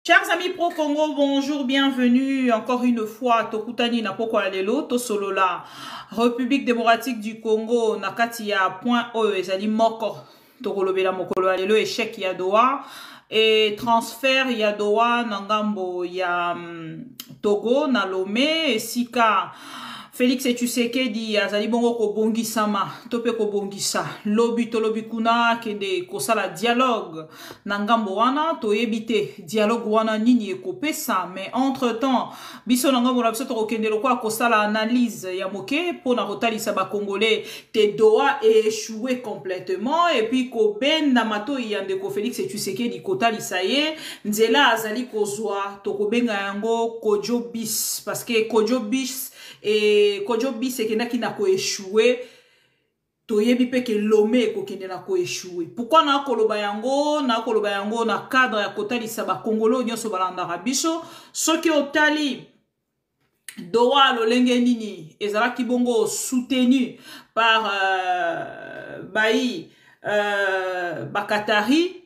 Chers amis Pro Congo, bonjour, bienvenue encore une fois. Tokutani na poko alelo, to solo la République démocratique du Congo, nakati ya point oyo ezali moko. Tokolobela mokolo alelo échec ya Doha et transfert ya Doha nangambo ya Togo na Lomé et Sika. Félix Tshisekedi azali bongo ko bongisama tope ko bongisa lobi kuna kende kosala dialogue nangambo wana to ebite dialogue wana nini ekopesa mais entre temps biso nangambo na biso to kende lokwa kosala analyse ya moke pona kotalisa ba congolais te Doha échoué complètement et puis ko ben na mato yande ko Félix Tshisekedi kotalisa ye nzela azali kozwa to ko benga yango Kojo bis parce que Kojo bis et Kojo bis ekenaki na ko échoué to yebi pe ke Lomé ko kende na ko échoué. Pourquoi na koloba yango na cadre ya kotalisa ba Congolo nyonso balandaka biso soki otali Doha lolenge nini ezalaki bongo soutenu par Bakatari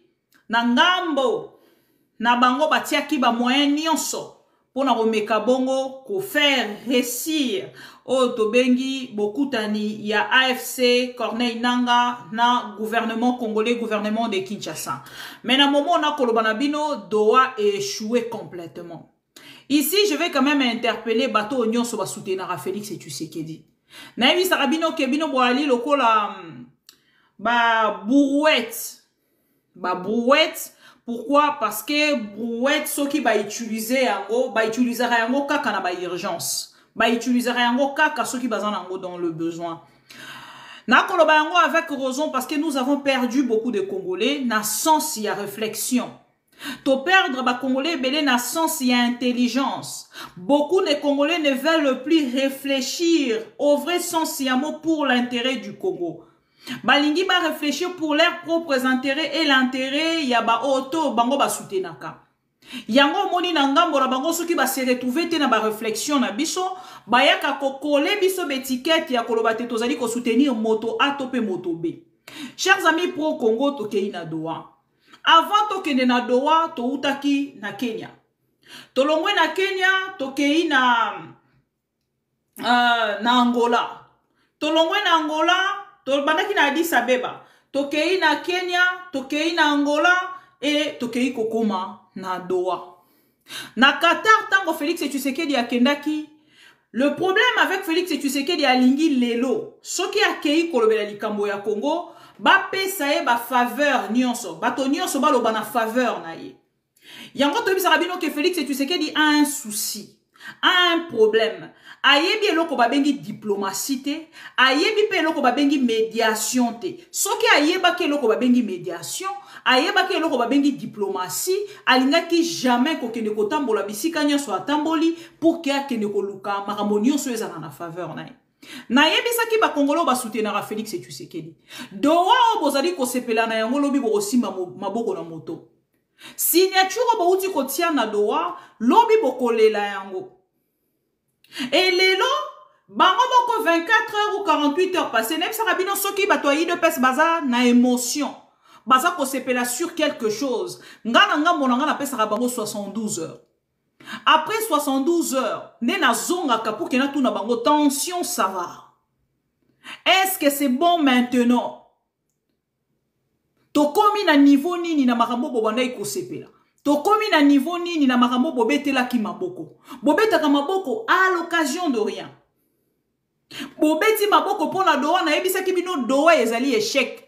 na ngambo na bango batiaki ba moyen nyonso pona komeka bongo ko faire réussir o tobengi bokutani ya AFC Corneille Nangaa na gouvernement congolais, gouvernement de Kinshasa. Mais na moment na koloba na bino Doha est échoué complètement. Ici je vais quand même interpeller bato nyonso ba soutenir Félix Tshisekedi. Na yebi sarabino ke bino boali lokola ba brouette. Pourquoi? Parce que brouette soki ba utiliser yango kaka na ba urgence. Ba utiliser yango kaka soki bazana yango dans le besoin. Na koloba yango avec raison parce que nous avons perdu beaucoup de Congolais na sens ya réflexion. To perdre ba Congolais belé na sens ya intelligence. Beaucoup de Congolais ne veulent plus réfléchir au vrai sens ya mot pour l'intérêt du Congo. Balingi ba réfléchir pour leurs propres intérêts et l'intérêt ya ba auto bango ba soutenaka. Yango moni na ngambo la bango soki ba se retrouver te na ba réflexion na biso ba yaka ko coller biso betiquette ya koloba te tozali ko soutenir moto A to pe moto B. Chers amis Pro Congo to kei na Doha. Avant to kende na Doha to utaki na Kenya. To longwe na Kenya to kei na Angola. To longwe na Angola to bandaki na Addis Abeba, tokei na Kenya, tokei na Angola et tokei kokoma na Doha. Na Qatar tango Félix Tshisekedi akendaki, le problème avec Félix Tshisekedi alingi lelo, soki akei kolobela likambo ya Congo, ba pesa ye ba faveur nyonso, bato nyonso baloba na faveur na ye. Yango to bisaka bino ke Félix Tshisekedi a un souci, a un problème. Ayebi eloko babengi diplomatie te, ayebi pe eloko babengi médiation te. Soki ayeba ke eloko babengi médiation, ayeba ke eloko babengi diplomatie, alingaki jamais kokende kotambola bisika nyonso atamboli pour ke akende koluka makambo nyonso ezala na faveur na ye. Na yebisaki ba Congolo ba soutenara Félix Tshisekedi. Doha bozali ko sepela na yango lobi bokosimba maboko na moto. Signature bouti kotia na Doha, lobi bokolela yango. Et lelo, bango moko 24 heures ou 48 heures passées, nem sarabino soki batoyi de pes baza na émotion. Baza ko sepela sur quelque chose. Ngana nga monanga na pesa bango 72 heures. Après 72 heures, ne na zonga kapu kena tout na bango tension ça va. Est-ce que c'est bon maintenant? Tokomi na niveau nini na makambo bobanda iko sepela. Tokomi na niveau nini na makambo bobetela ki maboko. Bobetaka maboko à l'occasion de rien. Bobeti maboko pona Doha na yebisa ki bino Doha ezali échec.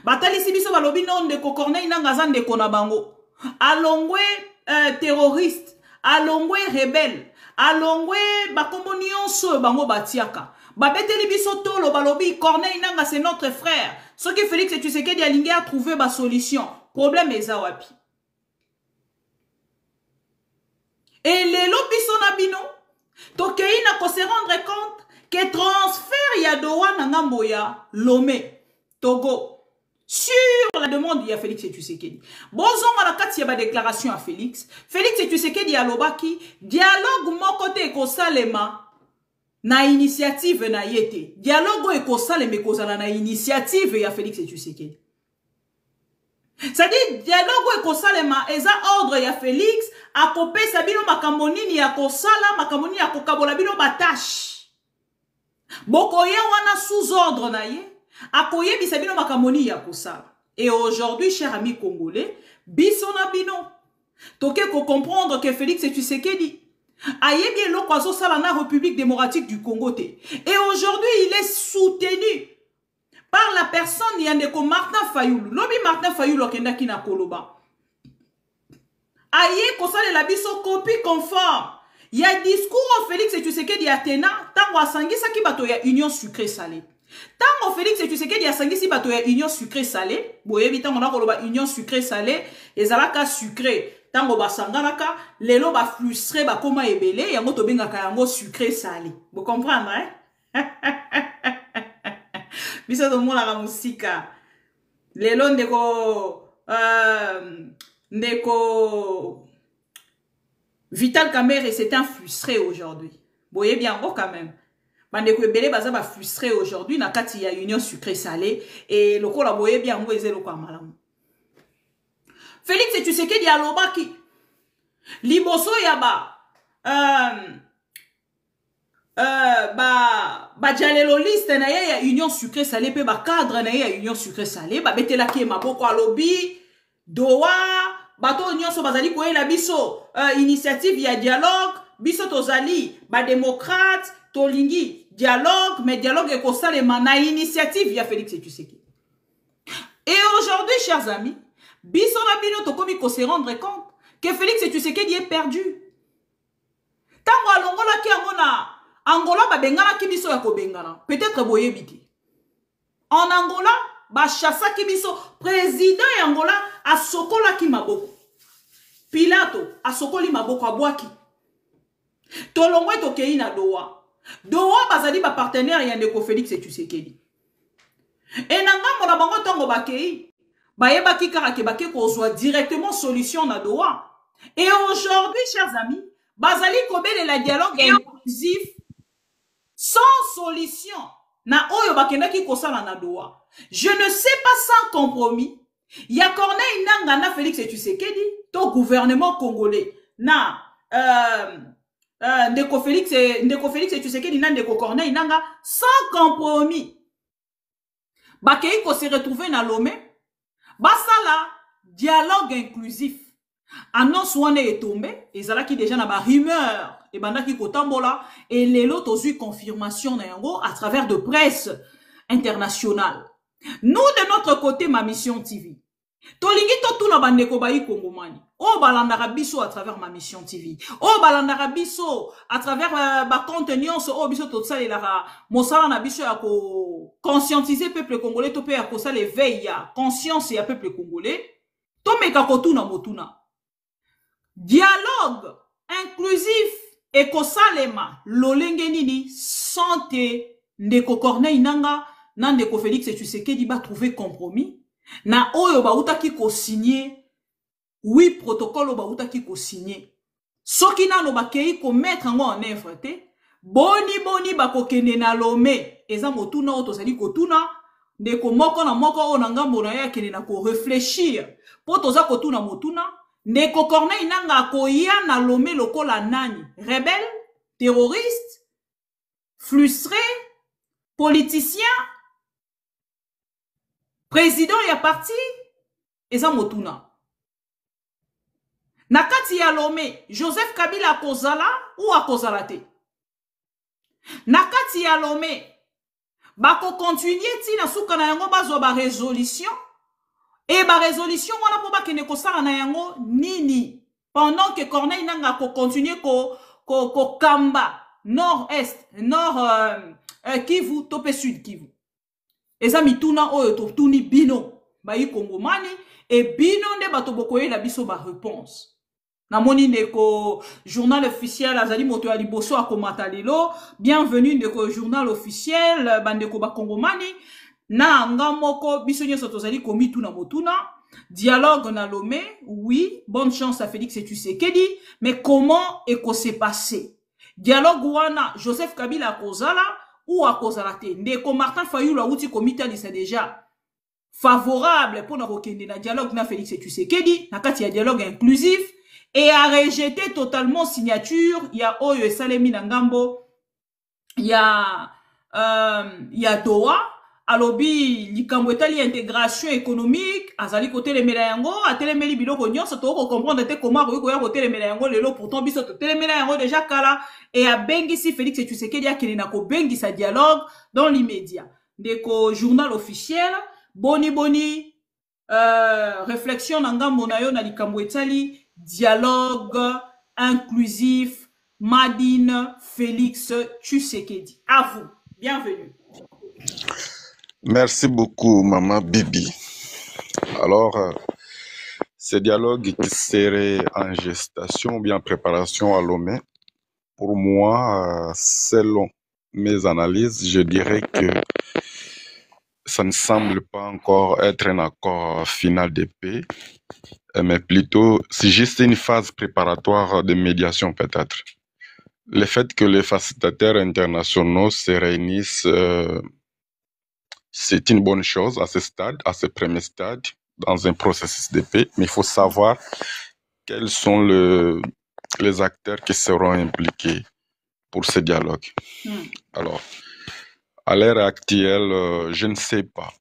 Batali si biso balobi non de Corneille Nangaa zande kona bango. Alongwe terroriste, alongwe rebelle, alongwe bakombo nyonso bango batiaka. Babeteli biso tolo balobi Corneille Nangaa c'est notre frère. Ce que Félix Tshisekedi alingi a trouvé ba solution. Problème eza wapi. Et les lobbies na bino, tokei na ko se rendre compte que transfert ya Doha na ngambo ya Lomé, Togo, sur la demande ya Félix Tshisekedi. Bozonga na kati ya ba déclaration à Félix Tshisekedi alobaki dialogue moko te ekosalema na initiative na yete. Dialogue ekosalema ekozala na initiative ya Félix Tshisekedi. C'est-à-dire, dialogue et kosalema, eza ordre ya Félix, akopesa bino makambo nini ya kosala, makambo nini ya kokabola bino batache. Bokoye wana sous ordre na ye, akoyebisa bino makambo nini ya kosala. Et aujourd'hui, chers amis congolais, biso na bino, toke ko comprendre que Félix Tshisekedi ayebi eloko azosala na République démocratique du Congo te. Et aujourd'hui, il est soutenu par la personne Yandeko Martin Fayulu. Lobi Martin Fayulu okendaki na Koloba. Aye kosale la biso copie conforme. Il y a discours Félix Tshisekedi atena tango asangisa ki bato ya union sucré salé. Tango Félix Tshisekedi asangisi bato ya union sucré salé, boyebi tango na koloba union sucré salé, ezalaka sucré. Tango basanganaka, lelo ba frustré ba koma ebele, yango to bengaka yango sucré salé. Vous comprenez, hein? Biso to mona ka musika. Lelo ndeko Vital Kamerhe c'est un frustré aujourd'hui. Voyez bien quand même. Bandeko ebele baza ba frustré aujourd'hui na kati ya union sucré salé et lokola boye bien ngo ezelo kwa malamu. Félix Tshisekedi alobaki liboso ya ba jalelo liste na ye ya union sucré salé pe ba cadre na ye ya union sucré salé ba betelaki maboko alobi doa bato nyonso bazali koyela biso initiative ya dialogue biso tozali ba démocrate tolingi dialogue mais dialogue ekosalema na initiative ya Félix Tshisekedi. Et aujourd'hui, chers amis, biso na bino tokomi ko se rendre compte que Félix Tshisekedi est perdu. Tango alongola ki amona Angola ba bengana ki biso ya ko bengana. Peut-être boyebiti. En Angola ba chassa ki biso président ya Angola a sokola ki maboko. Pilato a sokoli maboko abwaki. Tolongwe tokei na doa. Doa bazali ba partenaire ya ndeko Félix Tshisekedi. Et nanga mona bango tongo bakei. Bayeba ki kara ke bake kozwa directement solution na doa. Et aujourd'hui, chers amis, bazali kobele la dialogue inclusif sans solution. Na oyo bakenda ki kosala na doa. Je ne sais pas sans compromis. Ya Corneille Nanga na Félix Tshisekedi, to gouvernement congolais. Na ndeko Félix Tshisekedi na ndeko Corneille Nanga sans compromis. Bakei ko se retrouver na Lomé. Basala dialogue inclusif. Annonce wane est tombé, ezalaki déjà na ba rumeur et bandaki kotambola et lelo tozui confirmation na yango à travers de presse internationale. Nous de notre côté ma mission TV. Tolingi to tuna bandeko bayi kongomani. O balandaka biso à travers ma mission TV. O balandaka biso à travers ba contenance o biso to tsalelaka mosala na biso ya ko conscientiser peuple congolais to pe ya ko sala éveil ya conscience ya peuple congolais. To meka ko tuna motuna. Dialogue inclusif et kosalema lolenge nini santé ndeko Corneille Nanga na ndeko Félix Tshisekedi ba trouver compromis na oyo ba utaki ko signer oui protocole ba utaki ko signer soki nano ba kei ko mettre ngo en œuvre te boni ba ko kende na Lomé eza motuna o tozali ko tuna ndeko moko na moko o na ngambo na ya kende na ko réfléchir po toza ko tuna motuna ndeko Corneille Nanga koya na Lomé lokola nani rebelle terroriste frustré politicien président ya parti eza motuna nakati ya Lomé Joseph Kabila akozala ou akozala te nakati ya Lomé bako continuer ti na suka na yango bazwa ba résolution et ba résolution wana po bakende kosala na yango nini pendant que Corneille Nanga ko continuer ko kamba nord-est nord Kivu tope sud Kivu eza mituna oyo totuni bino bayi kongomani et bino nde bato bokoye la biso ba réponse na moni ndeko journal officiel azali moto ya liboso akomata lelo bienvenue ndeko journal officiel bandeko ba kongomani na ngamoko biso nyoso tozali komituna motuna dialogue na Lomé oui bonne chance à Félix Tshisekedi mais comment s'est passé dialogue wana Joseph Kabila akozala ou akozala te ndeko Martin Fayulu auti komita lisa déjà favorable pour na kokende na dialogue na Félix Tshisekedi na kati ya dialogue inclusif et a rejeté totalement signature. Il y a Oyo et Salemi Nangambo. Il y a Doha. Alobi, likambo etali intégration économique, azali côté les yango, atelemeli biloko nyonso to ko comprendre te comment ko ya côté les yango lelo pourtant biso to telemeli yango déjà kala et a bengisi Félix Tshisekedi akeli na ko bengisa dialogue dans l'immédiat. Ndeko journal officiel, boni réflexion na ngambo na yo na likambo etali dialogue inclusif Madine Félix Tshisekedi. À vous. Bienvenue. Merci beaucoup, Maman Bibi. Alors, ce dialogue qui serait en gestation ou bien en préparation à Lomé, pour moi, selon mes analyses, je dirais que ça ne semble pas encore être un accord final de paix, mais plutôt c'est juste une phase préparatoire de médiation peut-être. Le fait que les facilitateurs internationaux se réunissent, c'est une bonne chose à ce stade, à ce premier stade, dans un processus de paix, mais il faut savoir quels sont les acteurs qui seront impliqués pour ce dialogue. Alors, à l'heure actuelle, je ne sais pas.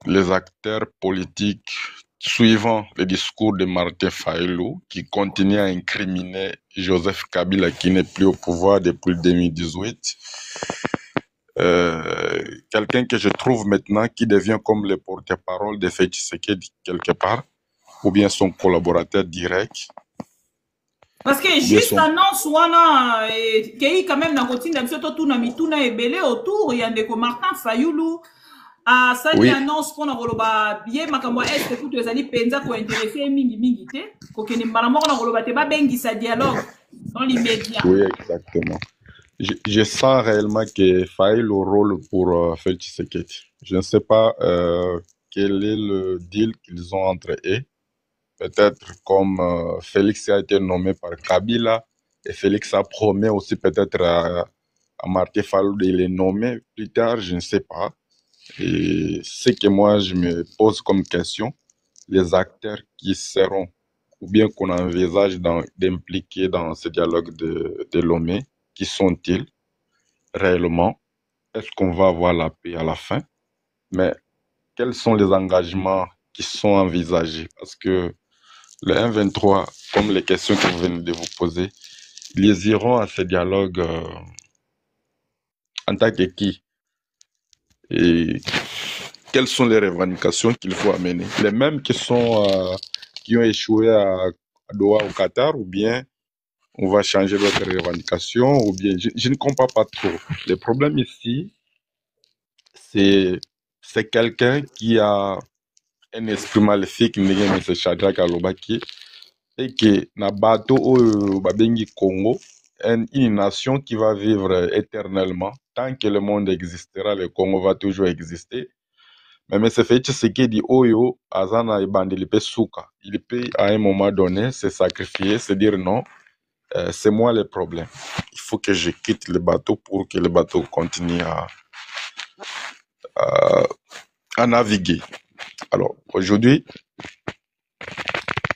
Les acteurs politiques, suivant le discours de Martin Fayulu, qui continue à incriminer Joseph Kabila, qui n'est plus au pouvoir depuis 2018, quelqu'un que je trouve maintenant qui devient comme le porte-parole de Félix Tshisekedi quelque part, ou bien son collaborateur direct. Parce que juste annonce wana kei quand même na routine biso to tuna mituna ebele autour ya ndeko Martin Fayulu a sali annonce pour na koloba bien makambo est que tout ezali penza ko intéresser mingi te ko kene mbala moko na koloba te ba bengisa dialogue dans l'immédiat. Oui, exactement. Je sens réellement que faille le rôle pour Félix Tshisekedi. Je ne sais pas quel est le deal qu'ils ont entre eux. Peut-être comme Félix a été nommé par Kabila et Félix a promis aussi peut-être à Martin Fayulu de les nommer plus tard, je ne sais pas. Et ce que moi je me pose comme question, les acteurs qui seront ou bien qu'on envisage d'impliquer dans ce dialogue de Lomé, qui sont-ils réellement? Est-ce qu'on va avoir la paix à la fin? Mais quels sont les engagements qui sont envisagés? Parce que le 1-23, comme les questions que vous venez de vous poser, ils iront à ce dialogue en tant que qui? Et quelles sont les revendications qu'il faut amener? Les mêmes qui ont échoué à Doha au Qatar, ou bien on va changer d'autres revendications, ou bien je ne comprends pas trop. Le problème ici, c'est quelqu'un qui a un esprit maléfique, M. Shadrach Alobaki, et que na bateau au Babengi Congo, une nation qui va vivre éternellement. Tant que le monde existera, le Congo va toujours exister. Mais M. Félix Tshisekedi Oyo, Azana et Bandelipe Souka, il peut à un moment donné se sacrifier, se dire non, c'est moi le problème. Il faut que je quitte le bateau pour que le bateau continue à naviguer. Alors, aujourd'hui,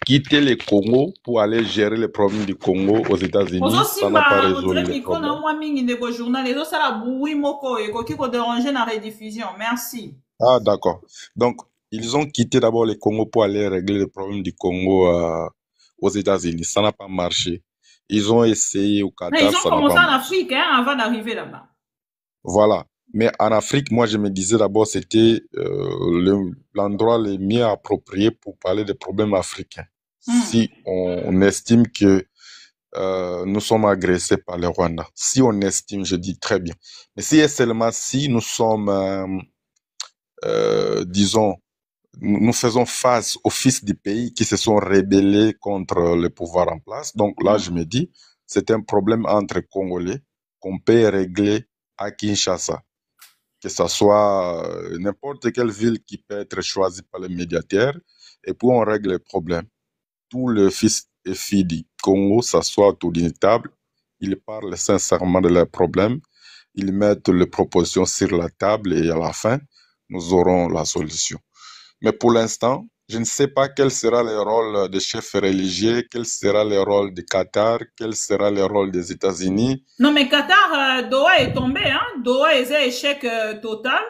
quitter le Congo pour aller gérer les problèmes du Congo aux États-Unis, ça n'a pas résolu le problème. Merci. Ah, d'accord. Donc, ils ont quitté d'abord le Congo pour aller régler les problèmes du Congo aux États-Unis. Ça n'a pas marché. Ils ont essayé au Qatar. Mais ils ont commencé en Afrique avant d'arriver là-bas. Voilà. Mais en Afrique, moi, je me disais d'abord, c'était l'endroit le mieux approprié pour parler des problèmes africains. Si on estime que nous sommes agressés par le Rwanda, si on estime, je dis très bien. Mais si et seulement si nous sommes, disons, nous faisons face aux fils du pays qui se sont rebellés contre le pouvoir en place. Donc là, je me dis, c'est un problème entre Congolais qu'on peut régler à Kinshasa. Que ce soit n'importe quelle ville qui peut être choisie par le médiateur, et puis on règle le problème. Tous les fils et filles du Congo s'assoient autour d'une table, ils parlent sincèrement de leurs problèmes, ils mettent les propositions sur la table et à la fin, nous aurons la solution. Mais pour l'instant, Je ne sais pas quel sera le rôle des chefs religieux, quel sera le rôle du Qatar, quel sera le rôle des États-Unis. Non, mais Qatar, Doha est tombé, hein. Doha est un échec total.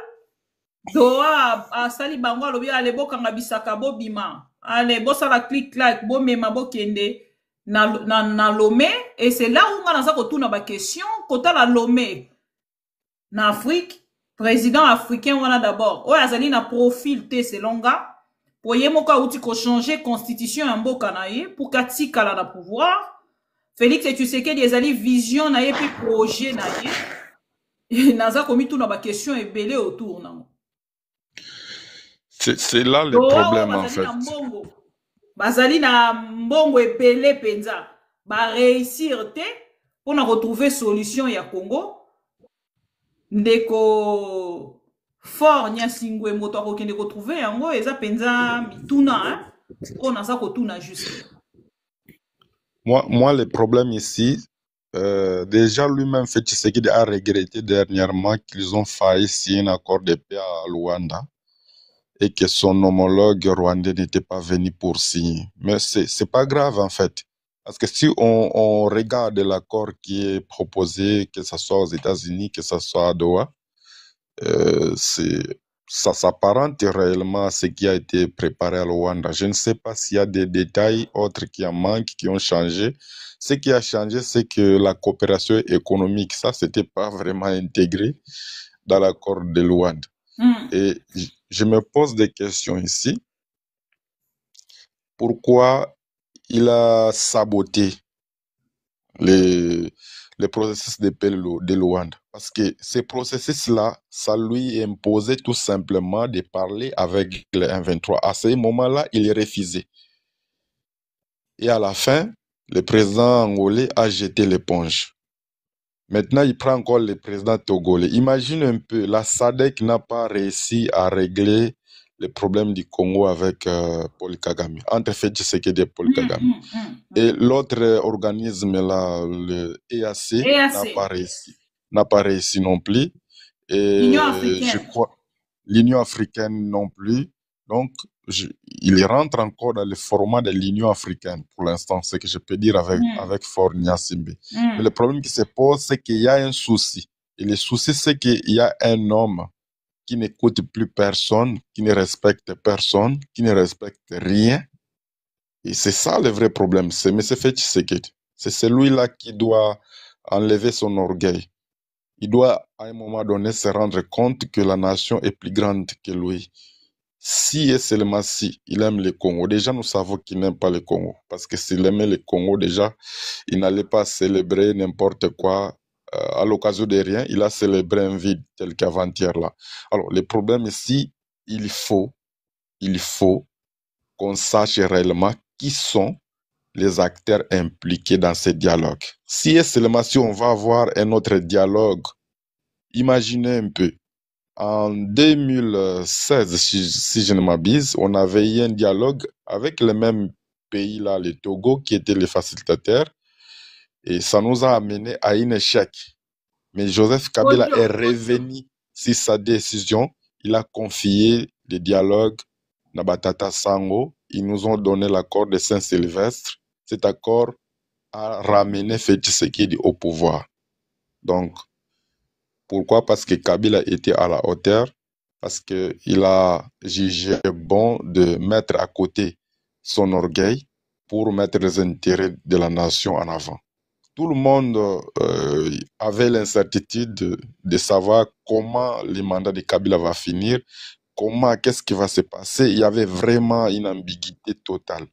Doha a sali bango alobi ale bokanga bisaka bo bima. Ale bosala clic clac bo mema bo kende na Lomé, et c'est là où on a ça na ba question kota la Lomé na Afrique, président africain wana d'abord. O azali na profil te selon ga. Pour yemoka outi ko changer constitution en mboka na ye pour katika la pouvoir. Félix Tshisekedi ezali vision na ye puis projet na ye. Naza komi tout na ba question ebele autour nango. C'est là le problème en fait. Bazali na mbongo ebele penza. Ba réussir te pour na retrouver solution ya Congo. Ndeko fort Nyasingwe moto akokende ko trouver yango eza penza mituna hein. On a ça ko tuna juste. Moi, le problème ici, déjà lui-même, Tshisekedi a regretté dernièrement qu'ils ont failli signer un accord de paix à Luanda et que son homologue rwandais n'était pas venu pour signer. Mais c'est pas grave en fait. Parce que si on regarde l'accord qui est proposé, que ce soit aux États-Unis, que ce soit à Doha, ça s'apparente réellement à ce qui a été préparé à Luanda. Je ne sais pas s'il y a des détails autres qui en manquent, qui ont changé. Ce qui a changé, c'est que la coopération économique, ça, c'était pas vraiment intégré dans l'accord de Luanda. Et je me pose des questions ici. Pourquoi il a saboté les processus de paix de Luanda? Parce que ces processus-là, ça lui imposait tout simplement de parler avec les M23. À ce moment-là, il refusait. Et à la fin, le président angolais a jeté l'éponge. Maintenant, il prend encore le président togolais. Imagine un peu, la SADC n'a pas réussi à régler le problème du Congo avec Paul Kagame, entre Félix Tshisekedi et Paul Kagame. Et l'autre organisme, là, le EAC, n'a pas réussi non plus. Et je crois l'Union africaine non plus. Donc, il rentre encore dans le format de l'Union africaine pour l'instant, c'est ce que je peux dire avec Fort Nyasimbe. Mais le problème qui se pose, c'est qu'il y a un souci. Et le souci, c'est qu'il y a un homme qui n'écoute plus personne, qui ne respecte personne, qui ne respecte rien. Et c'est ça le vrai problème. C'est M. Félix Tshisekedi. C'est celui-là qui doit enlever son orgueil. Il doit, à un moment donné, se rendre compte que la nation est plus grande que lui. Si et seulement si il aime le Congo, déjà nous savons qu'il n'aime pas le Congo. Parce que s'il aimait le Congo, déjà, il n'allait pas célébrer n'importe quoi à l'occasion de rien. Il a célébré un vide tel qu'avant-hier là. Alors, le problème ici, il faut qu'on sache réellement qui sont les acteurs impliqués dans ce dialogue. Si et seulement si on va avoir un autre dialogue, imaginez un peu. En 2016, si je ne m'abuse, on avait eu un dialogue avec le même pays là, le Togo, qui était le facilitateur, et ça nous a amené à un échec. Mais Joseph Kabila est revenu sur sa décision. Il a confié le dialogue à Batata Sango. Ils nous ont donné l'accord de Saint-Sylvestre. Cet accord a ramené Félix Tshisekedi au pouvoir. Donc, pourquoi? Parce que Kabila était à la hauteur, parce qu'il a jugé bon de mettre à côté son orgueil pour mettre les intérêts de la nation en avant. Tout le monde avait l'incertitude de savoir comment le mandat de Kabila va finir, qu'est-ce qui va se passer. Il y avait vraiment une ambiguïté totale.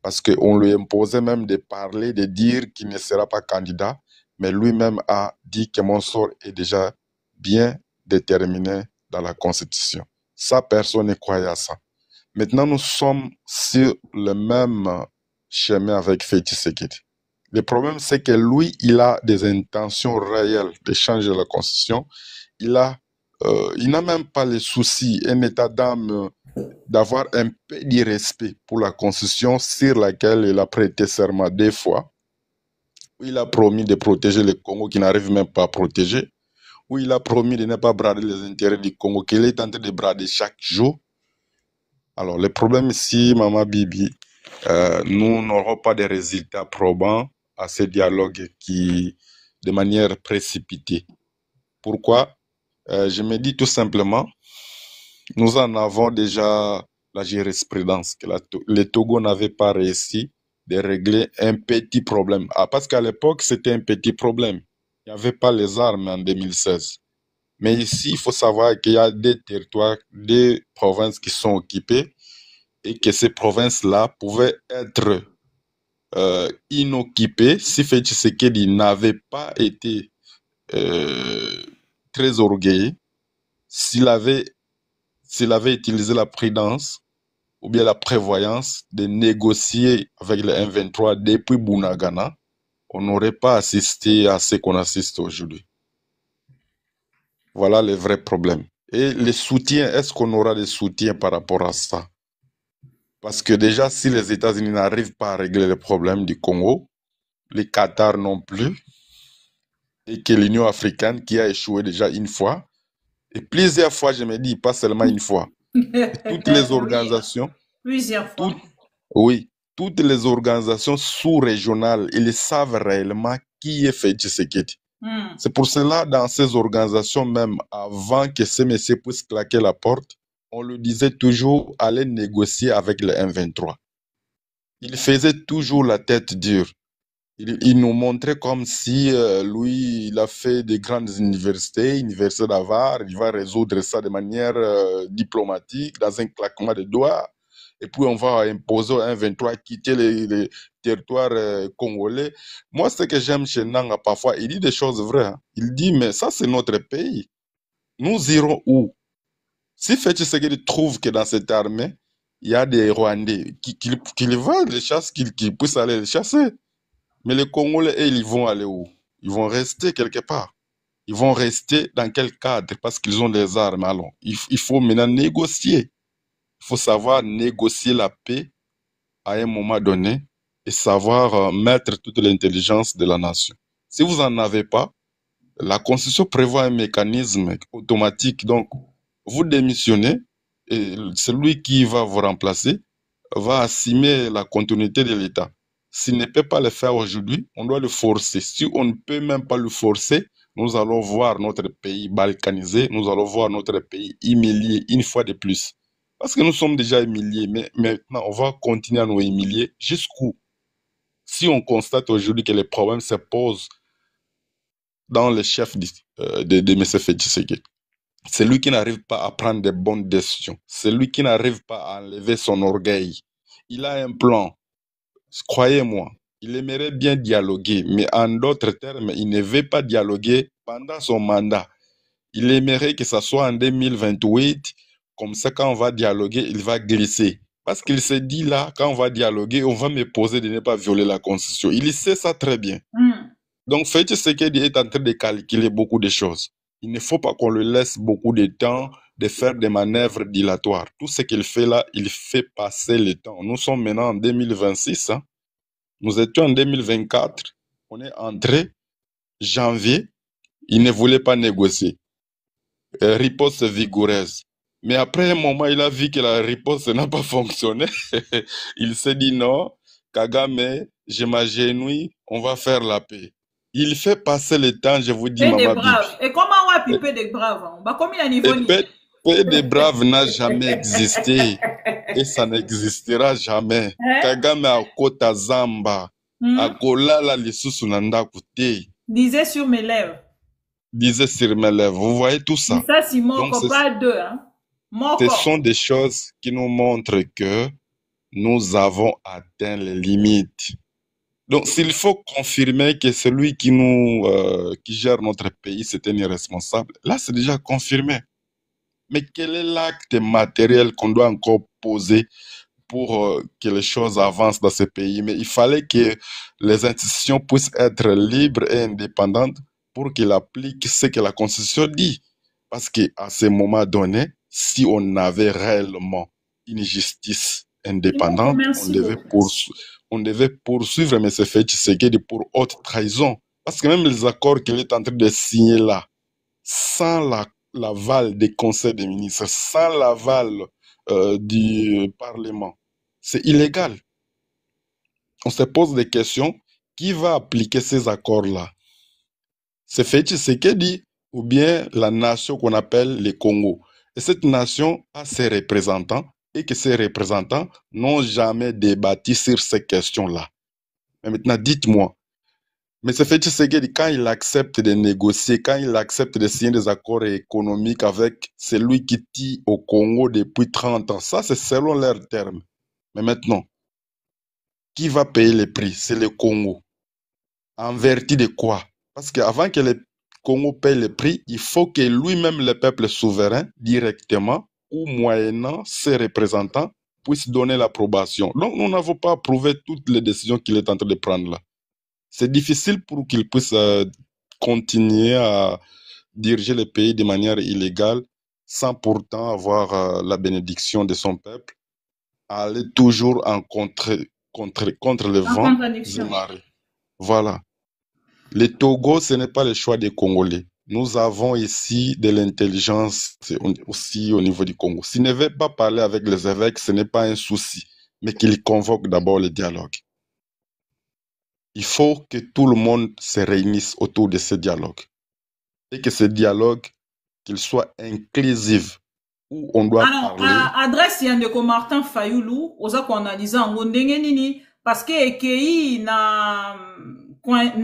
Parce qu'on lui imposait même de parler, de dire qu'il ne sera pas candidat, mais lui-même a dit que mon sort est déjà bien déterminé dans la Constitution. Ça, personne ne croyait à ça. Maintenant, nous sommes sur le même chemin avec Félix Tshisekedi. Le problème, c'est que lui, il a des intentions réelles de changer la Constitution. Il n'a même pas le souci, un état d'âme, d'avoir un peu de respect pour la Constitution sur laquelle il a prêté serment 2 fois. Où il a promis de protéger le Congo qu'il n'arrive même pas à protéger. Où il a promis de ne pas brader les intérêts du Congo qu'il est en train de brader chaque jour. Alors, le problème ici, Maman Bibi, nous n'aurons pas de résultats probants à ce dialogue qui, de manière précipitée. Pourquoi? Je me dis tout simplement, nous en avons déjà la jurisprudence, que le Togo n'avait pas réussi de régler un petit problème. Ah, parce qu'à l'époque, c'était un petit problème. Il n'y avait pas les armes en 2016. Mais ici, il faut savoir qu'il y a des territoires, des provinces qui sont occupées et que ces provinces-là pouvaient être inoccupées si Félix Tshisekedi n'avait pas été très orgueilleux, s'il avait utilisé la prudence ou bien la prévoyance de négocier avec le M23 depuis Bunagana, on n'aurait pas assisté à ce qu'on assiste aujourd'hui. Voilà le vrai problème. Et les soutiens, est-ce qu'on aura des soutiens par rapport à ça? Parce que déjà, si les États-Unis n'arrivent pas à régler le problème du Congo, les Qatar non plus, et que l'Union africaine qui a échoué déjà une fois, et plusieurs fois, je me dis, pas seulement une fois, toutes les organisations, Plusieurs fois. oui, toutes les organisations sous-régionales, ils savent réellement qui est Félix Tshisekedi. C'est pour cela, dans ces organisations, même avant que ces messieurs puissent claquer la porte, on le disait toujours, aller négocier avec le M23. Il faisait toujours la tête dure. Il nous montrait comme si lui, il a fait des grandes universités, Université d'Harvard, il va résoudre ça de manière diplomatique, dans un claquement de doigts. Et puis on va imposer au M23 quitter les territoires congolais. Moi, ce que j'aime chez Nanga, parfois, il dit des choses vraies. Hein. Il dit, mais ça, c'est notre pays. Nous irons où? Si Félix Tshisekedi trouve que dans cette armée, il y a des Rwandais, qu'il va les chasser, qu'ils puissent aller les chasser. Mais les Congolais, eux, ils vont aller où? Ils vont rester quelque part. Ils vont rester dans quel cadre? Parce qu'ils ont des armes. Alors, il faut maintenant négocier. Il faut savoir négocier la paix à un moment donné et savoir mettre toute l'intelligence de la nation. Si vous n'en avez pas, la Constitution prévoit un mécanisme automatique. Donc, vous démissionnez et celui qui va vous remplacer va assumer la continuité de l'État. S'il ne peut pas le faire aujourd'hui, on doit le forcer. Si on ne peut même pas le forcer, nous allons voir notre pays balkanisé, nous allons voir notre pays humilié une fois de plus. Parce que nous sommes déjà humiliés, mais maintenant on va continuer à nous humilier jusqu'où? Si on constate aujourd'hui que les problèmes se posent dans le chef de M. Félix Tshisekedi, c'est lui qui n'arrive pas à prendre de bonnes décisions, c'est lui qui n'arrive pas à enlever son orgueil. Il a un plan. Croyez-moi, il aimerait bien dialoguer, mais en d'autres termes, il ne veut pas dialoguer pendant son mandat. Il aimerait que ça soit en 2028, comme ça quand on va dialoguer, il va glisser. Parce qu'il se dit là, quand on va dialoguer, on va me poser de ne pas violer la Constitution. Il sait ça très bien. Donc Félix Tshisekedi est en train de calculer beaucoup de choses. Il ne faut pas qu'on le laisse beaucoup de temps de faire des manœuvres dilatoires. Tout ce qu'il fait là, il fait passer le temps. Nous sommes maintenant en 2026. Hein. Nous étions en 2024. On est entré janvier. Il ne voulait pas négocier. Riposte vigoureuse. Mais après un moment, il a vu que la riposte n'a pas fonctionné. Il s'est dit non, Kagame, je m'agenouille, on va faire la paix. Il fait passer le temps, je vous dis, Maman Bibi. Et comment on va piper des braves? Bah, combien à niveau paix des braves n'a jamais existé. Et ça n'existera jamais. Kagame a kota zamba. A kolala lisusu nanda kute. Disait sur mes lèvres. Disait sur mes lèvres. Vous voyez tout ça? Ça, c'est mort, pas deux. Hein? Ce sont des choses qui nous montrent que nous avons atteint les limites. Donc, s'il faut confirmer que celui qui gère notre pays, c'est un irresponsable, là, c'est déjà confirmé. Mais quel est l'acte matériel qu'on doit encore poser pour que les choses avancent dans ce pays? Mais il fallait que les institutions puissent être libres et indépendantes pour qu'elles appliquent ce que la Constitution dit. Parce qu'à ce moment donné, si on avait réellement une justice indépendante, on devait poursuivre M. Félix Tshisekedi pour haute trahison. Parce que même les accords qu'il est en train de signer là, sans l'aval des conseils des ministres, sans l'aval du Parlement. C'est illégal. On se pose des questions. Qui va appliquer ces accords-là? C'est Félix Tshisekedi ou bien la nation qu'on appelle le Congo? Et cette nation a ses représentants et que ces représentants n'ont jamais débattu sur ces questions-là. Mais maintenant, dites-moi, mais c'est Félix Tshisekedi, quand il accepte de négocier, quand il accepte de signer des accords économiques avec celui qui tue au Congo depuis 30 ans, ça c'est selon leurs termes. Mais maintenant, qui va payer le prix? C'est le Congo. En vertu de quoi? Parce qu'avant que le Congo paye le prix, il faut que lui-même, le peuple souverain, directement ou moyennant ses représentants, puisse donner l'approbation. Donc, nous n'avons pas approuvé toutes les décisions qu'il est en train de prendre là. C'est difficile pour qu'il puisse continuer à diriger le pays de manière illégale sans pourtant avoir la bénédiction de son peuple, aller toujours en contre le vent du marée. Voilà. Le Togo, ce n'est pas le choix des Congolais. Nous avons ici de l'intelligence aussi au niveau du Congo. S'il ne veut pas parler avec les évêques, ce n'est pas un souci, mais qu'il convoque d'abord le dialogue. Il faut que tout le monde se réunisse autour de ce dialogue. Et que ce dialogue, qu'il soit inclusif, où on doit parler... Adresse Yandeko Martin Fayoulou, oza ko analyser ngo ndenge nini, parce que EKI na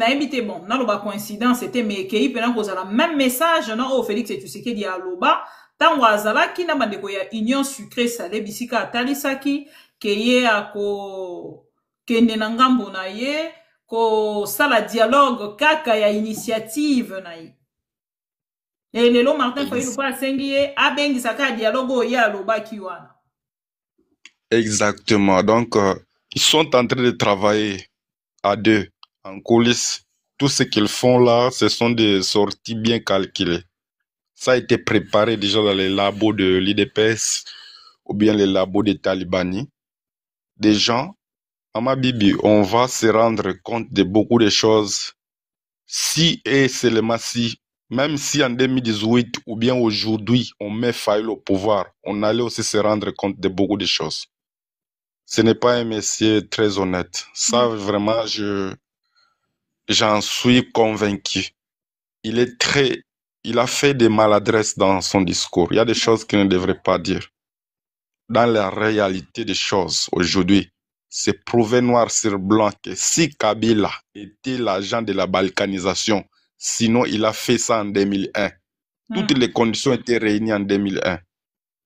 évité bon, na loba coïncidence, c'était mais EKI pendant qu'on a le même message, non, au Félix Tshisekedi à loba, tango azala ki na bandeko ya union sucrée salé bisika atalisaki, keye ako kende na ngambo na ye, ko sala dialogue kaka ya initiative na ye. Et lelo Martin Fayulu pa sengiye abengi saka dialogue ya lobaki wana. Exactement. Donc ils sont en train de travailler à deux en coulisses. Tout ce qu'ils font là, ce sont des sorties bien calculées. Ça a été préparé déjà dans les labos de l'IDPS ou bien les labos des Talibani. Des gens, à ma bibi, on va se rendre compte de beaucoup de choses si et seulement si. Même si en 2018 ou bien aujourd'hui, on met Fayulu au pouvoir, on allait aussi se rendre compte de beaucoup de choses. Ce n'est pas un monsieur très honnête. Ça, vraiment, j'en suis convaincu. Il a fait des maladresses dans son discours. Il y a des choses qu'il ne devrait pas dire. Dans la réalité des choses, aujourd'hui, c'est prouvé noir sur blanc que si Kabila était l'agent de la balkanisation, sinon, il a fait ça en 2001. Toutes les conditions étaient réunies en 2001.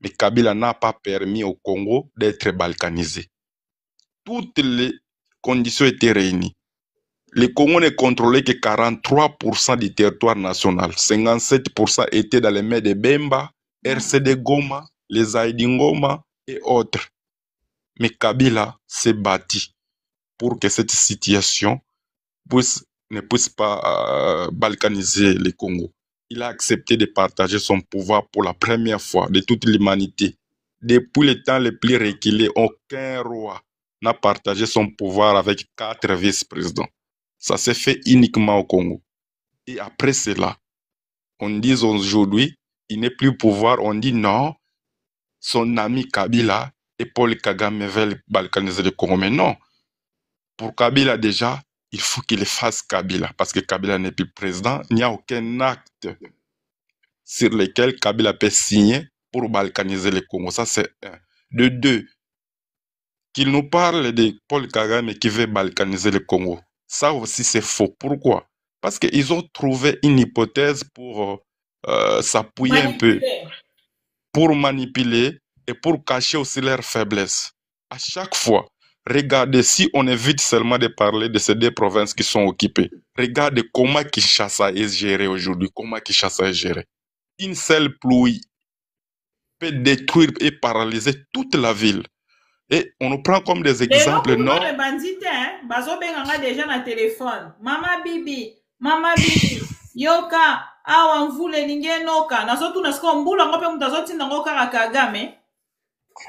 Mais Kabila n'a pas permis au Congo d'être balkanisé. Toutes les conditions étaient réunies. Le Congo ne contrôlait que 43% du territoire national. 57% étaient dans les mains de Bemba, RCD Goma, les Aïdingoma et autres. Mais Kabila s'est battu pour que cette situation ne puisse pas balkaniser le Congo. Il a accepté de partager son pouvoir pour la première fois de toute l'humanité. Depuis le temps le plus reculé, aucun roi n'a partagé son pouvoir avec 4 vice-présidents. Ça s'est fait uniquement au Congo. Et après cela, on dit aujourd'hui, il n'est plus au pouvoir, on dit non, son ami Kabila et Paul Kagame veulent balkaniser le Congo. Mais non, pour Kabila déjà, il faut qu'il fasse Kabila, parce que Kabila n'est plus président. Il n'y a aucun acte sur lequel Kabila peut signer pour balkaniser le Congo. Ça, c'est un. De deux, qu'il nous parle de Paul Kagame qui veut balkaniser le Congo. Ça aussi, c'est faux. Pourquoi? Parce qu'ils ont trouvé une hypothèse pour s'appuyer un peu, pour manipuler et pour cacher aussi leurs faiblesses. À chaque fois, regardez, si on évite seulement de parler de ces 2 provinces qui sont occupées, regardez comment Kinshasa est géré aujourd'hui, comment Kinshasa est géré. Une seule pluie peut détruire et paralyser toute la ville. Et on nous prend comme des exemples, non? Les bandits, bazo benganga déjà na téléphone. Mama bibi, yoka, awa mvule ningenoka. Nazotu nasko mbula ngope mutazoti nangoka Kagame.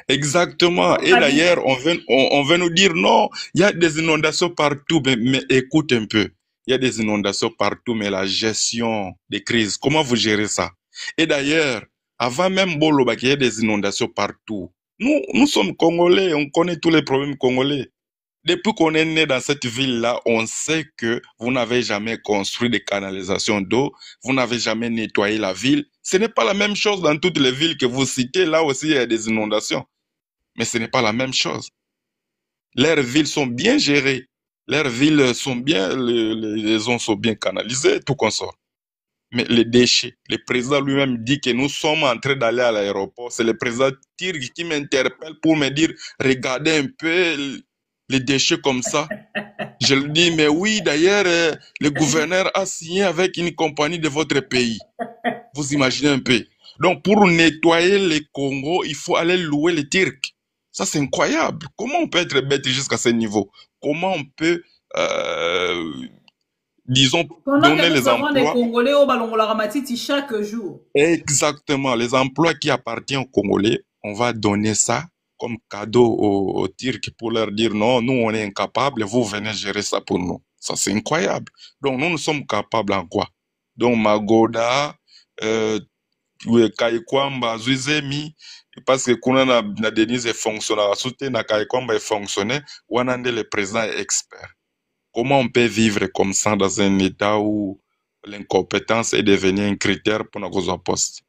Exactement. Et d'ailleurs, on veut nous dire non, il y a des inondations partout, mais écoute un peu. Il y a des inondations partout, mais la gestion des crises, comment vous gérez ça? Et d'ailleurs, avant même Boloba, il y a des inondations partout. Nous sommes Congolais, on connaît tous les problèmes congolais. Depuis qu'on est né dans cette ville-là, on sait que vous n'avez jamais construit de canalisations d'eau, vous n'avez jamais nettoyé la ville. Ce n'est pas la même chose dans toutes les villes que vous citez. Là aussi, il y a des inondations. Mais ce n'est pas la même chose. Leurs villes sont bien gérées. Leurs villes sont bien, les eaux sont bien canalisées, tout consort. Mais les déchets, le président lui-même dit que nous sommes en train d'aller à l'aéroport. C'est le président Tirg qui m'interpelle pour me dire, regardez un peu les déchets comme ça. Je lui dis, mais oui, d'ailleurs, le gouverneur a signé avec une compagnie de votre pays. Vous imaginez un peu. Donc, pour nettoyer les Congo, il faut aller louer les Turcs. Ça, c'est incroyable. Comment on peut être bête jusqu'à ce niveau? Comment on peut, disons, Pendant que donner les nous avons des emplois? Congolais au Balongola Ramatiti chaque jour. Exactement. Les emplois qui appartiennent aux Congolais, on va donner ça comme cadeau aux Turcs pour leur dire non, nous, on est incapables, vous venez gérer ça pour nous. Ça, c'est incroyable. Donc, nous sommes capables en quoi? Donc, Magoda, Kaikwamba, Zuizemi, parce que kuna na Denise fonctionne, soutien na Kaikwamba fonctionne, Wanande le président est expert. Comment on peut vivre comme ça dans un état où l'incompétence est devenue un critère pour nos postes?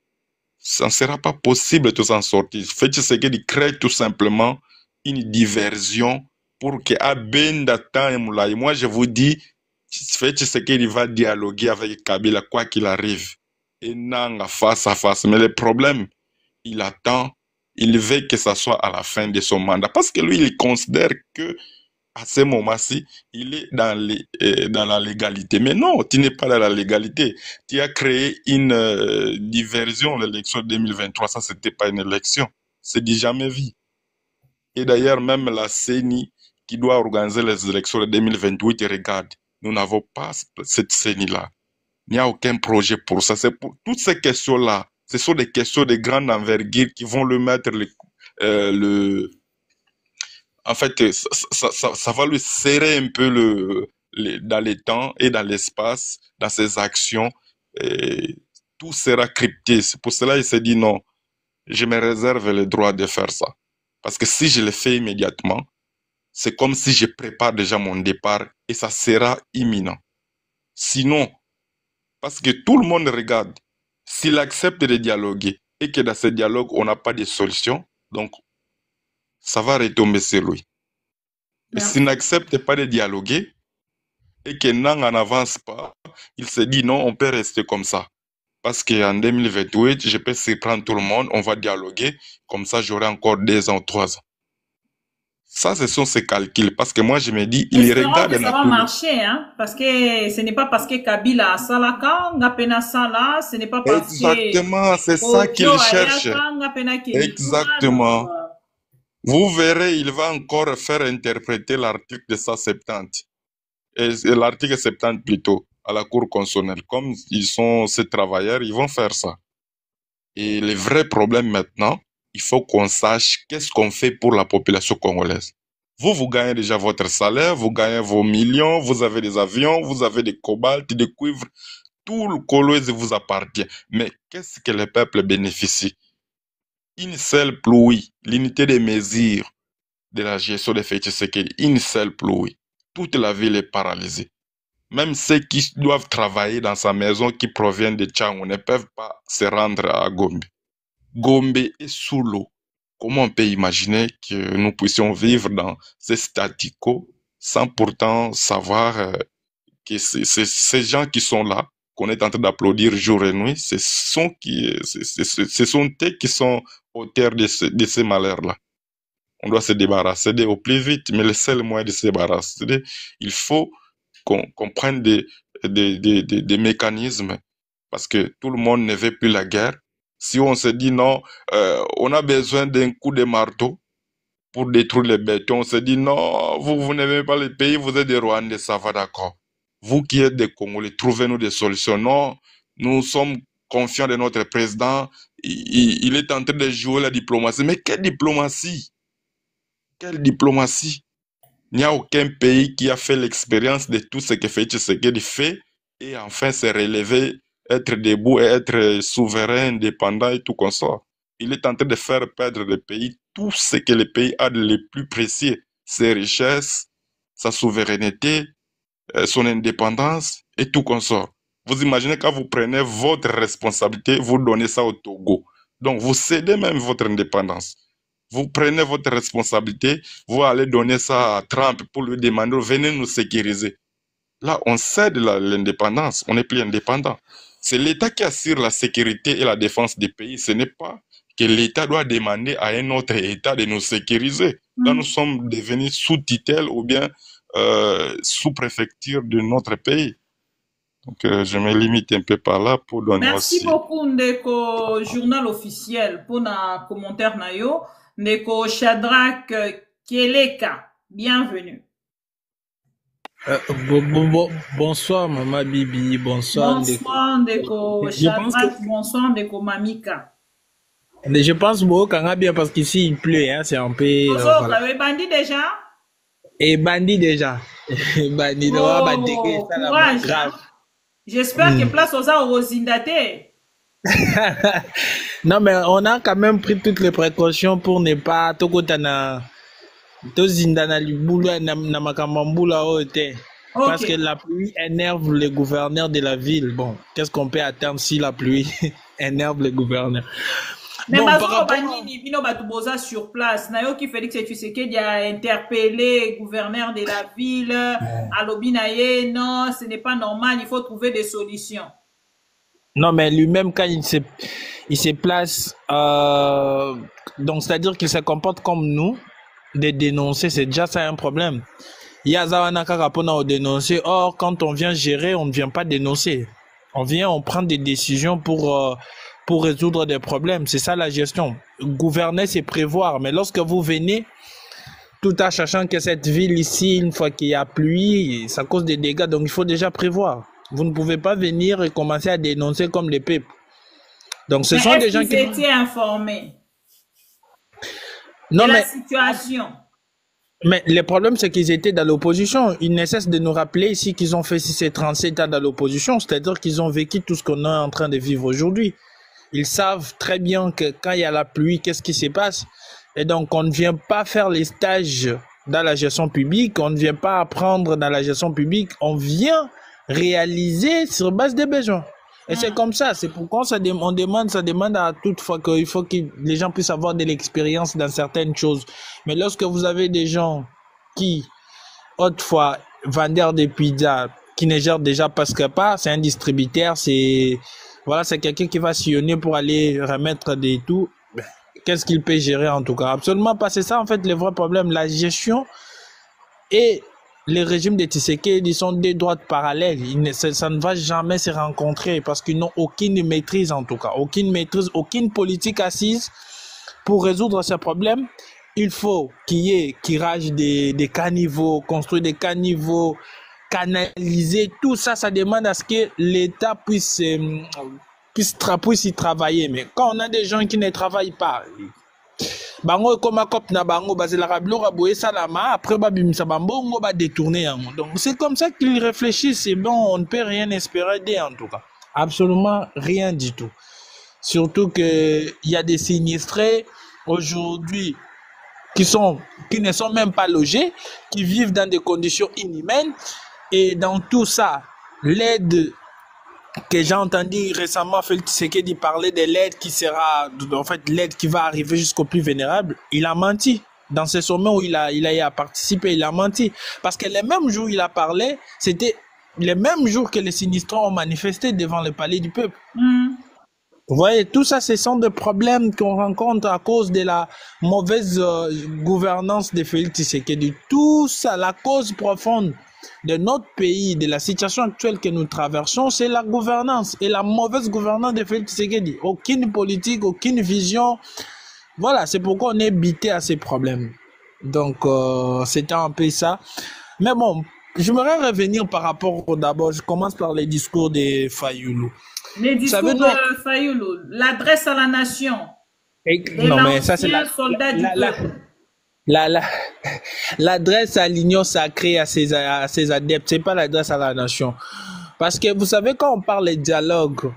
Ça ne sera pas possible de s'en sortir. Faites ce qu'il crée tout simplement une diversion pour que Abenda Moulay. Moi, je vous dis, faites ce qu'il va dialoguer avec Kabila, quoi qu'il arrive. Et non, face à face. Mais le problème, il attend, il veut que ça soit à la fin de son mandat. Parce que lui, il considère que à ce moment-ci, il est dans la légalité. Mais non, tu n'es pas dans la légalité. Tu as créé une diversion, l'élection 2023. Ça, c'était pas une élection. C'est du jamais vu. Et d'ailleurs, même la CENI, qui doit organiser les élections de 2028, regarde, nous n'avons pas cette CENI-là. Il n'y a aucun projet pour ça. C'est pour toutes ces questions-là. Ce sont des questions de grande envergure qui vont le mettre en fait, ça va lui serrer un peu dans les temps et dans l'espace, dans ses actions. Et tout sera crypté. C'est pour cela qu'il s'est dit non, je me réserve le droit de faire ça. Parce que si je le fais immédiatement, c'est comme si je prépare déjà mon départ et ça sera imminent. Sinon, parce que tout le monde regarde, s'il accepte de dialoguer et que dans ce dialogue, on n'a pas de solution, donc ça va retomber sur lui. Et s'il n'accepte pas de dialoguer et que n'en avance pas, il se dit non, on peut rester comme ça. Parce qu'en 2028, je peux surprendre tout le monde, on va dialoguer, comme ça j'aurai encore 2 ans, 3 ans. Ça, ce sont ses calculs. Parce que moi, je me dis, il regarde... que ça va marcher, hein? Parce que ce n'est pas parce que Kabila a Salaka, Ngapena Sala, ce n'est pas parce Exactement, c'est ça qu'il cherche. Exactement. Vous verrez, il va encore faire interpréter l'article de 170. Et l'article 70 plutôt, à la Cour constitutionnelle. Comme ils sont ces travailleurs, ils vont faire ça. Et le vrai problème maintenant, il faut qu'on sache qu'est-ce qu'on fait pour la population congolaise. Vous gagnez déjà votre salaire, vous gagnez vos millions, vous avez des avions, vous avez des cobaltes, des cuivres, tout le Congolais vous appartient. Mais qu'est-ce que le peuple bénéficie? Une seule pluie, l'unité des mesures de la gestion des faits Tshisekedi, une seule pluie. Toute la ville est paralysée. Même ceux qui doivent travailler dans sa maison qui proviennent de Tchangou ne peuvent pas se rendre à Gombe. Gombe est sous l'eau. Comment on peut imaginer que nous puissions vivre dans ce statu quo sans pourtant savoir que ces gens qui sont là, qu'on est en train d'applaudir jour et nuit, ce sont eux qui sont auteurs de ces malheurs-là. On doit se débarrasser d'eux au plus vite, mais le seul moyen de se débarrasser d'eux, il faut qu'on prenne des mécanismes, parce que tout le monde ne veut plus la guerre. Si on se dit non, on a besoin d'un coup de marteau pour détruire les bétons, on se dit non, vous n'aimez pas le pays, vous êtes des Rwandais, ça va d'accord. Vous qui êtes des Congolais, trouvez-nous des solutions. Non, nous sommes confiants de notre président, il est en train de jouer la diplomatie. Mais quelle diplomatie? Quelle diplomatie? Il n'y a aucun pays qui a fait l'expérience de tout ce que fait Tshisekedi fait et enfin se relever, être debout et être souverain, indépendant et tout comme ça. il est en train de faire perdre le pays tout ce que le pays a de le plus précieux, ses richesses, sa souveraineté, son indépendance et tout consort. Vous imaginez quand vous prenez votre responsabilité, vous donnez ça au Togo. Donc vous cédez même votre indépendance. Vous prenez votre responsabilité, vous allez donner ça à Trump pour lui demander, venez nous sécuriser. Là, on cède l'indépendance, on n'est plus indépendant. C'est l'État qui assure la sécurité et la défense des pays. Ce n'est pas que l'État doit demander à un autre État de nous sécuriser. Là, nous sommes devenus sous tutelle ou bien sous préfecture de notre pays. Donc, je me limite un peu par là pour donner Merci aussi. beaucoup, Ndeko Journal Officiel, pour na commentaire na yo. Ndeko Shadrach Kieleka, bienvenue. Bonsoir, Maman Bibi. Bonsoir, Bonsoir, Ndeko Shadrach. Bonsoir, Ndeko Mamika. Je pense beaucoup qu'on a bien parce qu'ici il pleut, hein, c'est un peu. Voilà. Bandit déjà? Et bandit déjà. Bandit courage. Grave. J'espère que place aux Rosindate. Non, mais on a quand même pris toutes les précautions pour ne pas tokotana tozindana libula na makamambula ote. Parce que la pluie énerve les gouverneurs de la ville. Bon, qu'est-ce qu'on peut attendre si la pluie énerve les gouverneurs? Mais bon, Bino Batouboza sur place, Nayoki Félix Tshisekedi a interpellé le gouverneur de la ville, à Lobinaye, non, ce n'est pas normal, il faut trouver des solutions. Non, mais lui-même, quand il se place, donc c'est-à-dire qu'il se comporte comme nous, de dénoncer, c'est déjà ça un problème. Il y a Zawanaka Rapona au dénoncer, or, quand on vient gérer, on ne vient pas dénoncer. On prend des décisions pour résoudre des problèmes. C'est ça la gestion. Gouverner, c'est prévoir. Mais lorsque vous venez, tout en sachant que cette ville ici, une fois qu'il y a pluie, ça cause des dégâts. Donc, il faut déjà prévoir. Vous ne pouvez pas venir et commencer à dénoncer comme les peuples. Donc, ce sont des gens qui étaient informés de la situation. Mais le problème, c'est qu'ils étaient dans l'opposition. Ils ne cessent de nous rappeler ici qu'ils ont fait 6 et 37 ans dans l'opposition. C'est-à-dire qu'ils ont vécu tout ce qu'on est en train de vivre aujourd'hui. Ils savent très bien que quand il y a la pluie, qu'est-ce qui se passe. Et donc, on ne vient pas faire les stages dans la gestion publique. On ne vient pas apprendre dans la gestion publique. On vient réaliser sur base des besoins. Et c'est comme ça. C'est pourquoi ça demande à toutefois qu'il faut que les gens puissent avoir de l'expérience dans certaines choses. Mais lorsque vous avez des gens qui, autrefois, vendeurs de pizzas, qui ne gèrent déjà presque pas, c'est un distributeur, c'est quelqu'un qui va sillonner pour aller remettre des tout. Qu'est-ce qu'il peut gérer en tout cas? Absolument pas. C'est ça en fait le vrai problème. La gestion et les régimes de Tshisekedi sont des droites parallèles. Ça ne va jamais se rencontrer parce qu'ils n'ont aucune maîtrise en tout cas. Aucune maîtrise, aucune politique assise pour résoudre ces problèmes. Il faut qu'il y ait tirage des caniveaux, construire des caniveaux, canaliser. Tout ça, ça demande à ce que l'État puisse y travailler. Mais quand on a des gens qui ne travaillent pas, bango comme cop na bango bazela biloko boye salama après babimisa bambongo ba détourner yango. Donc c'est comme ça qu'ils réfléchissent. Et bon, on ne peut rien espérer d'eux en tout cas. Absolument rien du tout. Surtout que il y a des sinistrés aujourd'hui qui ne sont même pas logés, qui vivent dans des conditions inhumaines. Et dans tout ça, l'aide que j'ai entendu récemment, Félix Tshisekedi parler de l'aide qui sera, en fait, l'aide qui va arriver jusqu'aux plus vulnérables. Il a menti. Dans ce sommet où il a participé, il a menti. Parce que les mêmes jours où il a parlé, c'était les mêmes jours que les sinistrés ont manifesté devant le palais du peuple. Vous voyez, tout ça, ce sont des problèmes qu'on rencontre à cause de la mauvaise gouvernance de Félix Tshisekedi. Tout ça, la cause profonde de notre pays, de la situation actuelle que nous traversons, c'est la gouvernance et la mauvaise gouvernance de Félix Tshisekedi. Aucune politique, aucune vision. Voilà, c'est pourquoi on est bité à ces problèmes. Donc, c'était un peu ça. Mais bon, j'aimerais revenir par rapport d'abord, je commence par les discours de Fayoulou. Les discours de Fayoulou, l'adresse à la nation. Non, mais ça, c'est la soldat du peuple. L'adresse à l'union sacrée, à ses adeptes, c'est pas l'adresse à la nation. Parce que vous savez, quand on parle de dialogue,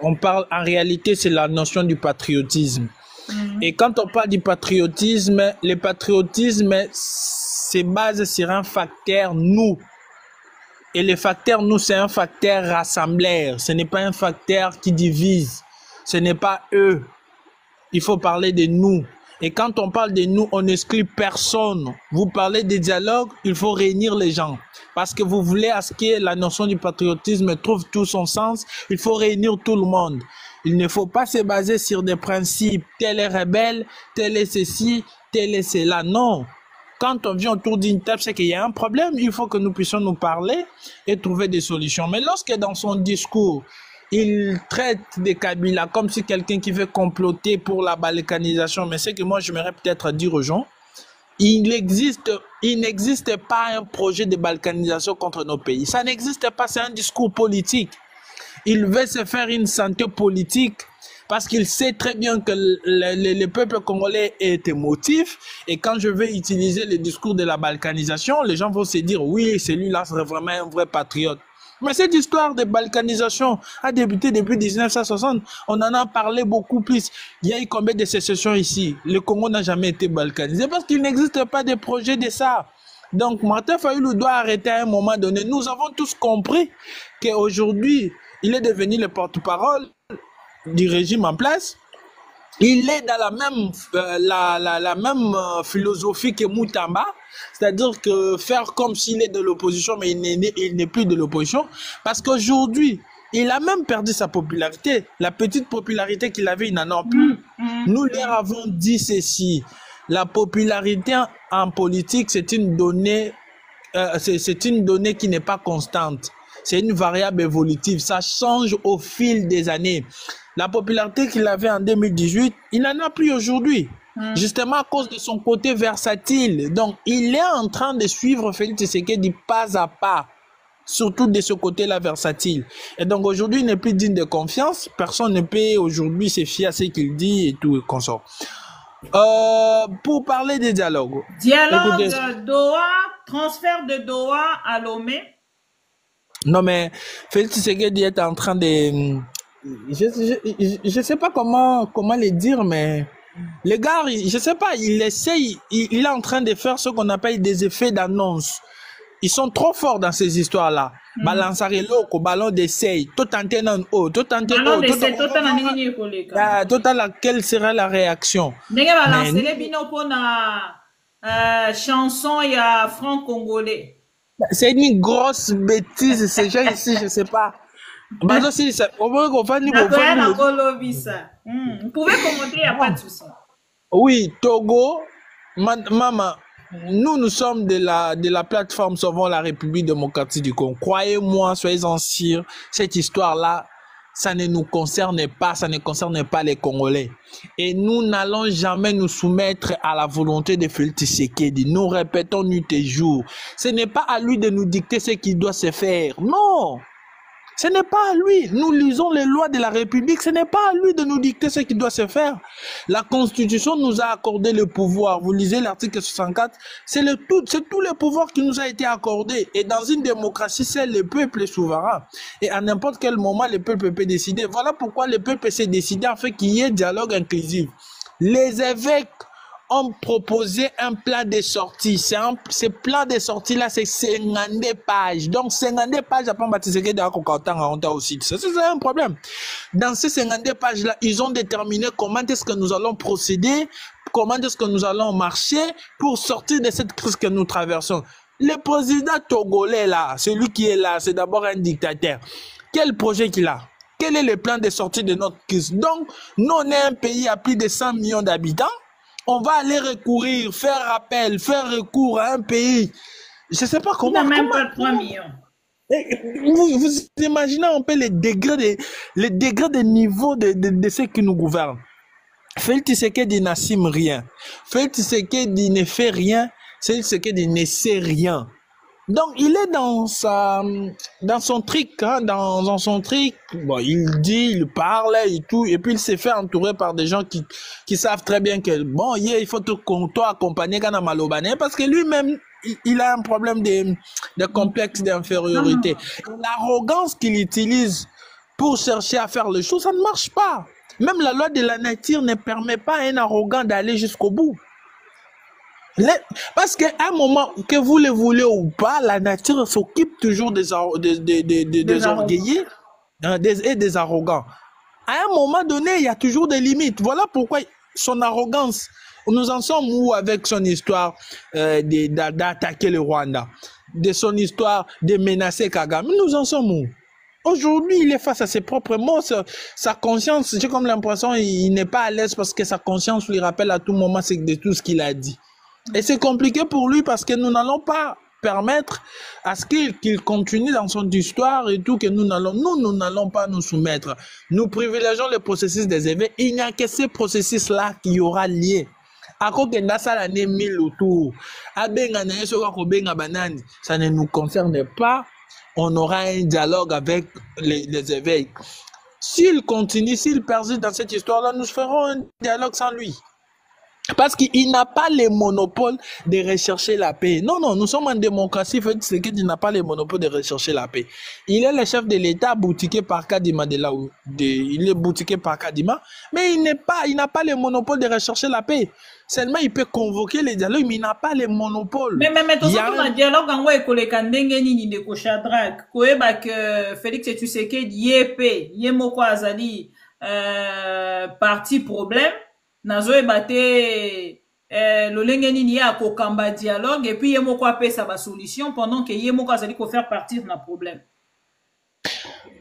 on parle, en réalité, c'est la notion du patriotisme. Et quand on parle du patriotisme, le patriotisme se base sur un facteur nous. Et le facteur nous, c'est un facteur rassembleur. Ce n'est pas un facteur qui divise. Ce n'est pas eux. Il faut parler de nous. Et quand on parle de nous, on n'exclut personne. Vous parlez de dialogue, il faut réunir les gens. Parce que vous voulez à ce que la notion du patriotisme trouve tout son sens, il faut réunir tout le monde. Il ne faut pas se baser sur des principes, tel est rebelle, tel est ceci, tel est cela. Non. Quand on vient autour d'une table, c'est qu'il y a un problème, il faut que nous puissions nous parler et trouver des solutions. Mais lorsque dans son discours, il traite de Kabila comme si quelqu'un qui veut comploter pour la balkanisation, mais c'est que moi j'aimerais peut-être dire aux gens, il n'existe pas un projet de balkanisation contre nos pays. Ça n'existe pas, c'est un discours politique. Il veut se faire une santé politique parce qu'il sait très bien que le peuple congolais est émotif. Et quand je vais utiliser le discours de la balkanisation, les gens vont se dire, oui, celui-là serait vraiment un vrai patriote. Mais cette histoire de balkanisation a débuté depuis 1960. On en a parlé beaucoup plus. Il y a eu combien de sécessions ici? Le Congo n'a jamais été balkanisé parce qu'il n'existe pas de projet de ça. Donc, Martin Fayulu doit arrêter à un moment donné. Nous avons tous compris qu'aujourd'hui, il est devenu le porte-parole du régime en place. Il est dans la même philosophie que Moutamba, c'est-à-dire que faire comme s'il est de l'opposition, mais il n'est plus de l'opposition, parce qu'aujourd'hui, il a même perdu sa popularité. La petite popularité qu'il avait, il n'en a plus. Nous leur avons dit ceci, la popularité en politique, c'est une donnée qui n'est pas constante. C'est une variable évolutive, ça change au fil des années. La popularité qu'il avait en 2018, il n'en a plus aujourd'hui. Justement à cause de son côté versatile. Donc, il est en train de suivre Félix Tshisekedi pas à pas. Surtout de ce côté-là versatile. Et donc, aujourd'hui, il n'est plus digne de confiance. Personne ne peut aujourd'hui se fier à ce qu'il dit et tout et consort. Pour parler des dialogues. Dialogue Écoutez, Doha, transfert de Doha à Lomé. non, mais Félix Tshisekedi est en train de... Je sais pas comment le dire, mais les gars, je sais pas, il essaye, il est en train de faire ce qu'on appelle des effets d'annonce. Ils sont trop forts dans ces histoires-là. Balançare loko, ballon d'essai, tout antenne haut, tout antenne haut, quelle sera la réaction? Ndenge balancele bino pona chanson ya franc congolais. C'est une grosse bêtise, ces gens ici, je sais pas. Bah, aussi, vous pouvez commenter, il n'y a pas de souci. Oui, Togo, maman, nous sommes de la plateforme Sauvons la République démocratique du Congo. Croyez-moi, soyez-en sûrs, cette histoire-là, ça ne nous concerne pas, ça ne concerne pas les Congolais. Et nous n'allons jamais nous soumettre à la volonté de Félix Tshisekedi. Nous répétons nuit et jour. Ce n'est pas à lui de nous dicter ce qui doit se faire. Non! Ce n'est pas à lui. Nous lisons les lois de la République. Ce n'est pas à lui de nous dicter ce qui doit se faire. La Constitution nous a accordé le pouvoir. Vous lisez l'article 64. C'est tout le pouvoir qui nous a été accordé. Et dans une démocratie, c'est le peuple souverain. Et à n'importe quel moment, le peuple peut décider. Voilà pourquoi le peuple s'est décidé en fait qu'il y ait dialogue inclusif. Les évêques ont proposé un plan de sortie. Ce plan de sortie-là, c'est 52 pages. Donc, 52 pages, après, aussi. C'est un problème. Dans ces 52 pages-là, ils ont déterminé comment est-ce que nous allons procéder, comment est-ce que nous allons marcher pour sortir de cette crise que nous traversons. Le président togolais, là, celui qui est là, c'est d'abord un dictateur. Quel projet qu'il a? Quel est le plan de sortie de notre crise? Donc, nous, on est un pays à plus de 100 millions d'habitants. On va aller recourir, faire appel, faire recours à un pays. Je ne sais pas comment. Il n'a même pas 3 millions. Vous imaginez un peu les degrés de niveau de ceux qui nous gouvernent. Félix Tshisekedi n'assume rien. Félix Tshisekedi ne fait rien. Félix Tshisekedi ne sait rien. Donc, il est dans son truc, hein, dans son truc. Bon, il dit, il parle et tout. Et puis, il s'est fait entourer par des gens qui savent très bien que, bon, il faut toi accompagner Gana Malobane parce que lui-même, il a un problème de complexe d'infériorité. L'arrogance qu'il utilise pour chercher à faire les choses, ça ne marche pas. Même la loi de la nature ne permet pas à un arrogant d'aller jusqu'au bout. Parce qu'à un moment, que vous le voulez ou pas, la nature s'occupe toujours des orgueillés et des arrogants. À un moment donné, il y a toujours des limites. Voilà pourquoi son arrogance, nous en sommes où avec son histoire d'attaquer le Rwanda, de son histoire de menacer Kagame, nous en sommes où? Aujourd'hui, il est face à ses propres mots, sa conscience, j'ai comme l'impression qu'il n'est pas à l'aise parce que sa conscience lui rappelle à tout moment de tout ce qu'il a dit. Et c'est compliqué pour lui parce que nous n'allons pas permettre à ce qu'il continue dans son histoire et tout, que nous n'allons pas nous soumettre. Nous privilégions le processus des éveils. Il n'y a que ce processus-là qui y aura lié. Ça ne nous concerne pas. On aura un dialogue avec les éveils. S'il continue, s'il persiste dans cette histoire-là, nous ferons un dialogue sans lui. Parce qu'il n'a pas le monopole de rechercher la paix. Non, nous sommes en démocratie. C'est qu'il n'a pas le monopole de rechercher la paix. Il est le chef de l'État boutiqué par Kadima il est boutiqué par Kadima, mais il n'a pas le monopole de rechercher la paix. Seulement, il peut convoquer les dialogues, mais il n'a pas le monopole. Mais tout ça, un dialogue en way ni de Kochadrak. Koeba que Félix Tshisekedi yépé, yémoko azali, parti problème. Nazo ebate lolenge nini ya kokamba dialogue et puis yemoko apesa ba solution pendant que yemoko azali ko faire partir na problème.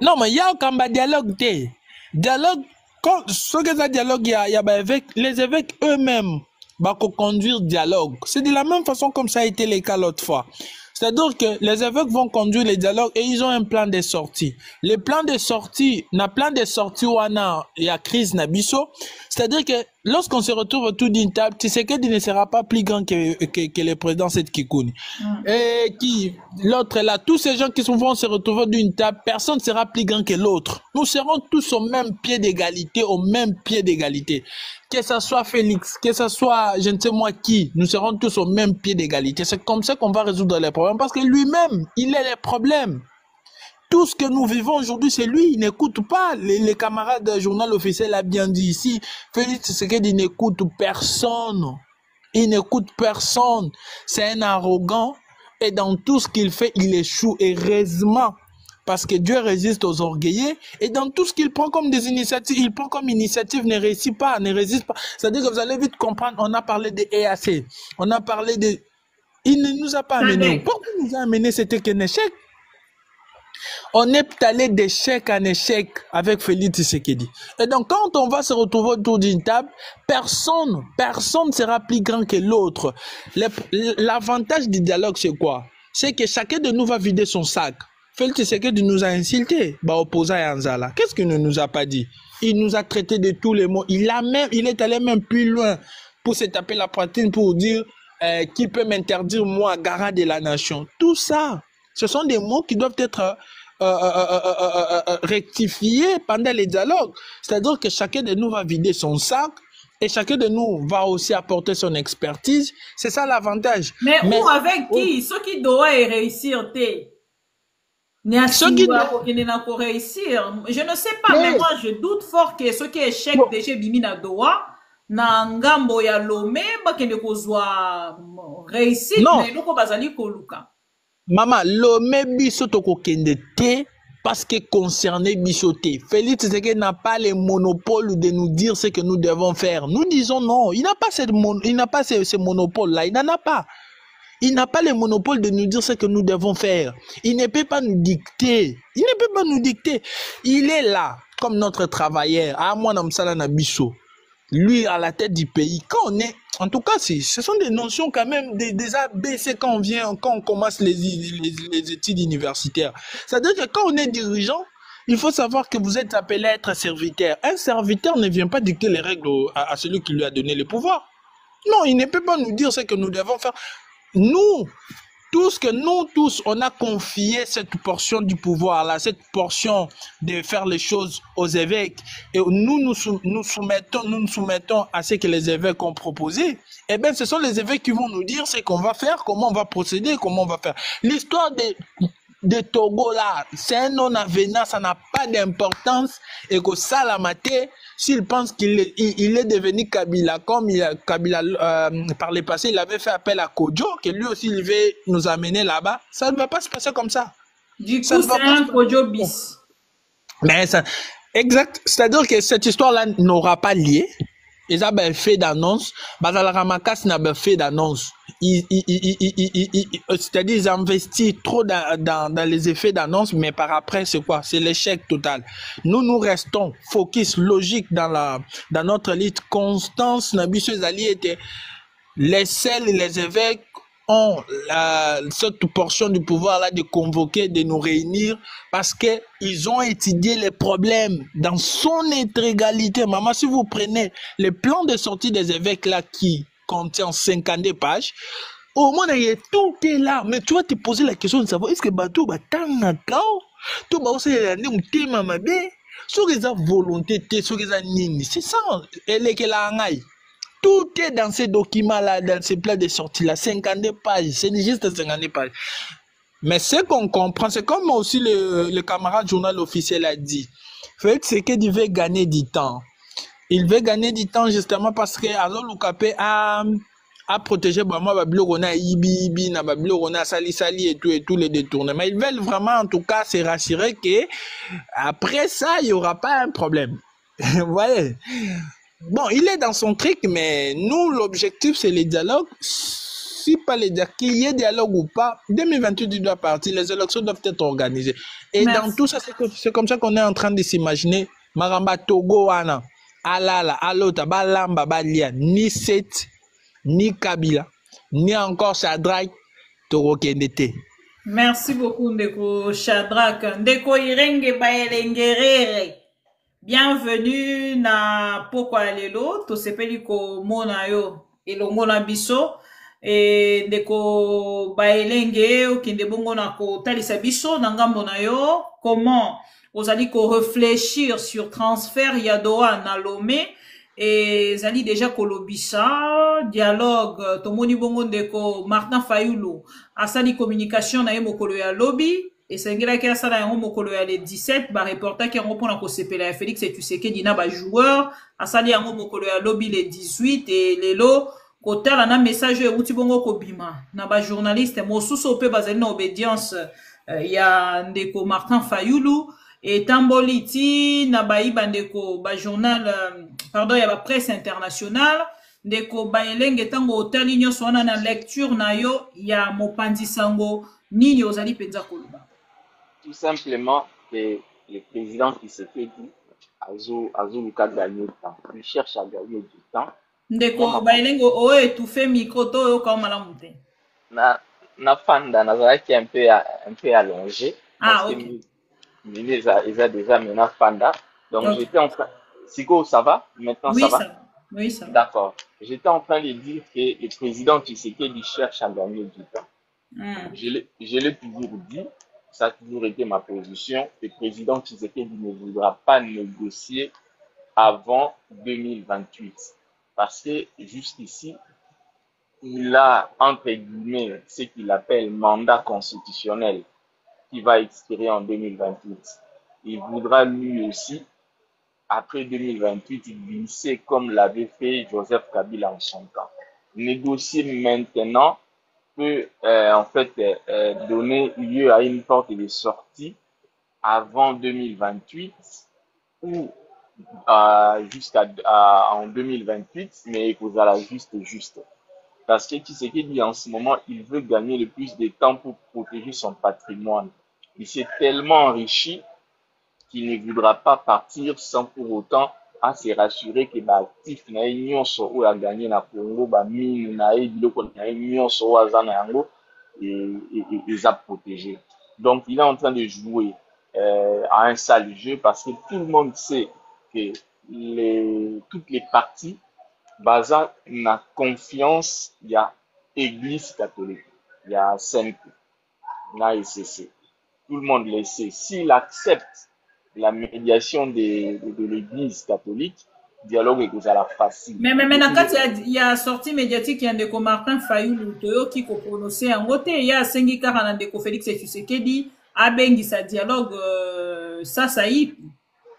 Non mais ya kamba dialogue te. Dialogue quand ce que ça dialogue y a ba avec les évêques eux-mêmes ba ko conduire dialogue. C'est de la même façon comme ça a été le cas l'autre fois. C'est-à-dire que les évêques vont conduire les dialogues et ils ont un plan de sortie. Le plan de sortie, il y a crise nabiso. C'est-à-dire que lorsqu'on se retrouve autour d'une table, Tshisekedi ne sera pas plus grand que le président Seth Kikuni. Et l'autre est là. Tous ces gens qui vont se retrouver d'une table, personne ne sera plus grand que l'autre. Nous serons tous au même pied d'égalité, Que ce soit Félix, que ce soit je ne sais moi qui, nous serons tous au même pied d'égalité. C'est comme ça qu'on va résoudre les problèmes. Parce que lui-même, il a les problèmes. Tout ce que nous vivons aujourd'hui, c'est lui. Il n'écoute pas. Les camarades du journal officiel l'ont bien dit ici. Félix Tshisekedi n'écoute personne. Il n'écoute personne. C'est un arrogant. Et dans tout ce qu'il fait, il échoue. Heureusement. Parce que Dieu résiste aux orgueillés. Et dans tout ce qu'il prend comme des initiatives, ne résiste pas. C'est-à-dire que vous allez vite comprendre. On a parlé des EAC. On a parlé de... Il ne nous a pas amené. Pourquoi il nous a amené? C'était qu'un échec. On est allé d'échec en échec avec Félix Tshisekedi. Et donc, quand on va se retrouver autour d'une table, personne ne sera plus grand que l'autre. L'avantage du dialogue, c'est quoi? C'est que chacun de nous va vider son sac. Félix Tshisekedi nous a insultés, opposant à Anzala. Qu'est-ce qu'il ne nous a pas dit? Il nous a traité de tous les mots. Il est allé même plus loin pour se taper la poitrine pour dire qui peut m'interdire, moi, garant de la nation. Tout ça, ce sont des mots qui doivent être rectifiés pendant les dialogues. C'est-à-dire que chacun de nous va vider son sac et chacun de nous va aussi apporter son expertise. C'est ça l'avantage. Mais où avec qui? Ceux qui doivent réussir, ceux qui doivent réussir. Je ne sais pas, mais moi je doute fort que ceux qui échec déjà bimina doa na ngambo ya Lomé bakende kozwa réussir mais loko bazali koluka. Maman, Lomé biso toko kende te parce que concerné bisoté. Félix Tshisekedi n'a pas le monopole de nous dire ce que nous devons faire. Nous disons non, il n'a pas ce monopole-là, il n'en a pas. Il n'a pas le monopole de nous dire ce que nous devons faire. Il ne peut pas nous dicter. Il est là, comme notre travailleur. Ah, moi, Namsala Nabiso. Lui, à la tête du pays. Quand on est, en tout cas, ce sont des notions quand même, des ABC quand on commence les études universitaires. C'est-à-dire que quand on est dirigeant, il faut savoir que vous êtes appelé à être serviteur. Un serviteur ne vient pas dicter les règles à celui qui lui a donné le pouvoir. Non, il ne peut pas nous dire ce que nous devons faire. Nous tous, on a confié cette portion du pouvoir-là, cette portion de faire les choses aux évêques. Et nous soumettons à ce que les évêques ont proposé. Eh bien, ce sont les évêques qui vont nous dire ce qu'on va faire, comment on va procéder, comment on va faire. L'histoire de Togo là, c'est un non-avenant, ça n'a pas d'importance. Et que ça, la maté, s'il pense qu'il est devenu Kabila, comme Kabila, par le passé, il avait fait appel à Kodjo, que lui aussi, il veut nous amener là-bas, ça ne va pas se passer comme ça. Du coup, c'est un Kodjo bis. Mais ça, exact, c'est-à-dire que cette histoire-là n'aura pas lié. Ils ont bien fait d'annonce, Bazal Ramakas n'a pas fait d'annonce. C'est-à-dire ils investissent trop dans les effets d'annonce, mais par après, c'est quoi? C'est l'échec total. Nous restons focus, logique dans notre lutte. Constance Nabissou Zali était les seuls et les évêques ont cette portion du pouvoir là de convoquer, de nous réunir parce que ils ont étudié les problèmes dans son intégralité. Maman, si vous prenez le plan de sortie des évêques là qui contient 52 pages, au moins tout est là. Mais tu vas te poser la question de savoir est-ce que Batou va t'en tout va aussi aller au thème mabé sur les volonté, sur les nini. C'est ça. Elle est que la ngaï. Tout est dans ces documents-là, dans ces plans de sortie-là, 52 pages, c'est juste 52 pages. Mais ce qu'on comprend, c'est comme aussi le camarade journal officiel a dit, c'est qu'il veut gagner du temps. Il veut gagner du temps justement parce que Azol Lukape a protégé vraiment Babilorona, Ibi, Babilorona, Sali et tous les détournements. Ils veulent vraiment en tout cas se rassurer que après ça, il n'y aura pas un problème. Vous voyez? Bon, il est dans son truc, mais nous, l'objectif, c'est les dialogues. Si pas les dialogues, qu'il y ait dialogue ou pas, 2028, il doit partir, les élections doivent être organisées. Et dans tout ça, c'est comme ça qu'on est en train de s'imaginer. Maramba Togo, Ana, Alala, Alota, Balamba, Balia, ni Set, ni Kabila, ni encore Shadrach, Togo Kendete. Merci beaucoup, Ndeko Shadrach. Ndeko Irenge Baelengerere. Bienvenue na Pokwa Lelo, to sepeli ko mona yo elongo na biso e ndeko baelenge okinde bongo na ko talisa biso na ngambo na yo comment ozali ko réfléchir sur transfert ya Doha na Lomé et zali déjà kolobisa dialogue tomoni bongo ndeko Martin Fayulu asali communication na ye mokolo ya lobby. Et c'est vrai que ça a un mokolo ya le 17 ba reporter qui repond ko sepela Félix et Tshisekedi na ba joueur asali un mokolo ya lobby le 18 et lelo kotala na message e uti bongo ko bima na ba journaliste mosusu pe bazali na obédience ya ndeko Martin Fayulu et tamboliti na ba ibandeko ba journal pardon ya ba presse internationale ndeko ba elenge tango otali nyoso wana na lecture na yo ya mopanzi sango nini ozali penza koloba. Tout simplement que le président Tshisekedi a gagné du temps. Il cherche à gagner du temps. Ndeko Bailengo oe étouffé micro to yo comme la montée. Na fanda nazaraki un peu allongé. Ah ok. Mais ils a déjà maintenant fanda. Donc j'étais en train. Siko, ça va? Maintenant oui, ça va? Oui, ça va. D'accord. J'étais en train de dire que le président Tshisekedi cherche à gagner du temps. Je l'ai toujours dit. Ça a toujours été ma position. Le président Tshisekedi ne voudra pas négocier avant 2028. Parce que jusqu'ici, il a, entre guillemets, ce qu'il appelle mandat constitutionnel qui va expirer en 2028. Il voudra lui aussi, après 2028, glisser comme l'avait fait Joseph Kabila en son temps. Négocier maintenant peut en fait donner lieu à une porte de sortie avant 2028 ou jusqu'à en 2028, mais vous allez juste. Parce que Tshisekedi en ce moment, il veut gagner le plus de temps pour protéger son patrimoine. Il s'est tellement enrichi qu'il ne voudra pas partir sans pour autant à se rassurer que l'actif na nyonso ou a gagné na Congo ba mine na biloko na nyonso wa za na yango et a protégé. Donc il est en train de jouer à un sale jeu parce que tout le monde sait que toutes les parties basent na confiance, il y a Église catholique, il y a Sainte, il y a ECC. Tout le monde le sait. S'il accepte la médiation de l'Église catholique, dialogue est la facile. Mais quand il y a sortie médiatique, il y a Ndeko Martin Fayulu qui a prononcé en côté, il y a Sengi Karana Ndeko Félix Tshisekedi, abengisa dialogue sasa hivi.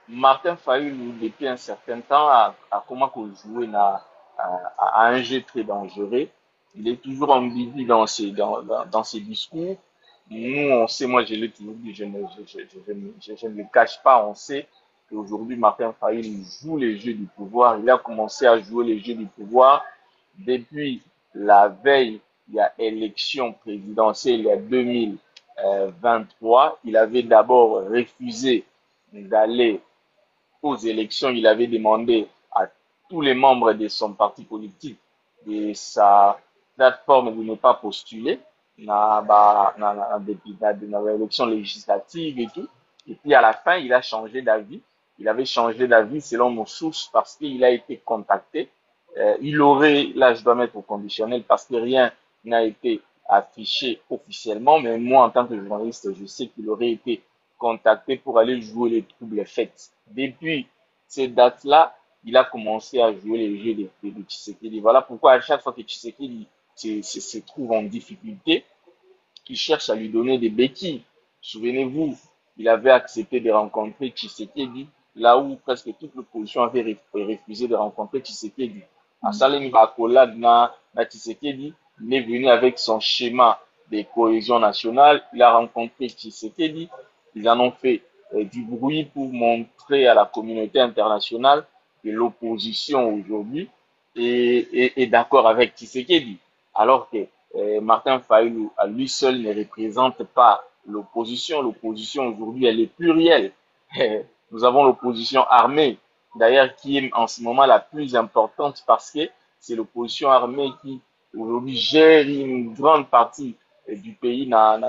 Martin Fayulu, depuis un certain temps, a commencé à jouer à un jeu très dangereux. Il est toujours ambigu dans ses discours. Nous, on sait, moi je l'ai toujours dit, je ne le cache pas, on sait qu'aujourd'hui Martin Fayulu joue les jeux du pouvoir. Il a commencé à jouer les jeux du pouvoir depuis la veille, il y a élection présidentielle, il y a 2023. Il avait d'abord refusé d'aller aux élections. Il avait demandé à tous les membres de son parti politique de sa plateforme de ne pas postuler dans l'élection législative et tout. Et puis à la fin, il a changé d'avis. Il avait changé d'avis selon nos sources parce qu'il a été contacté. Il aurait, là je dois mettre au conditionnel parce que rien n'a été affiché officiellement, mais moi en tant que journaliste, je sais qu'il aurait été contacté pour aller jouer les troubles faits. Depuis ces dates-là, il a commencé à jouer les jeux de Tshisekedi. Voilà pourquoi à chaque fois que Tshisekedi se trouve en difficulté, il cherche à lui donner des béquilles. Souvenez-vous, il avait accepté de rencontrer Tshisekedi, là où presque toute l'opposition avait refusé de rencontrer Tshisekedi. À Salem Bakola, na Tshisekedi, il est venu avec son schéma de cohésion nationale, il a rencontré Tshisekedi, ils en ont fait du bruit pour montrer à la communauté internationale que l'opposition aujourd'hui est d'accord avec Tshisekedi. Alors que Martin Fayulu, à lui seul, ne représente pas l'opposition. L'opposition aujourd'hui, elle est plurielle. Nous avons l'opposition armée, d'ailleurs, qui est en ce moment la plus importante parce que c'est l'opposition armée qui aujourd'hui gère une grande partie du pays dans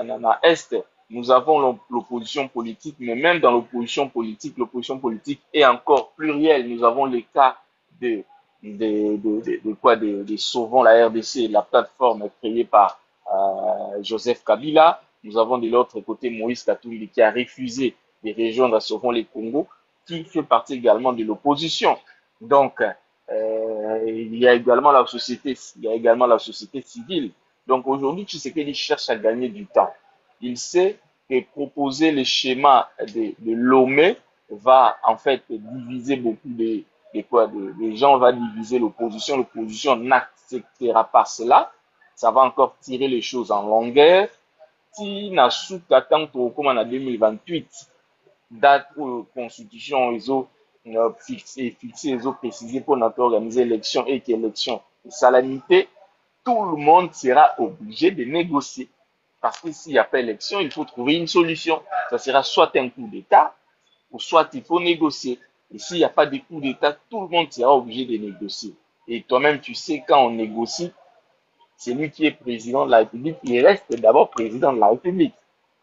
l'Est. Nous avons l'opposition politique, mais même dans l'opposition politique est encore plurielle. Nous avons les cas de Sauvons la RDC, la plateforme créée par Joseph Kabila. Nous avons de l'autre côté Moïse Katumbi qui a refusé de rejoindre Sauvons les Congo, qui fait partie également de l'opposition. Donc, il y a également la société civile. Donc aujourd'hui, Tshisekedi cherche à gagner du temps. Il sait que proposer le schéma de Lomé va en fait diviser beaucoup de gens, va diviser l'opposition. L'opposition n'acceptera pas cela. Ça va encore tirer les choses en longueur. Si na souka tanto comme en 2028, date pour constitution ils ont fixé ils ont précisé pour notre organiser l'élection et qu'élection salamité, tout le monde sera obligé de négocier. Parce que s'il n'y a pas élection, il faut trouver une solution. Ça sera soit un coup d'État, ou soit il faut négocier. Et s'il n'y a pas de coup d'État, tout le monde sera obligé de négocier. Et toi-même, tu sais, quand on négocie, celui qui est président de la République, il reste d'abord président de la République.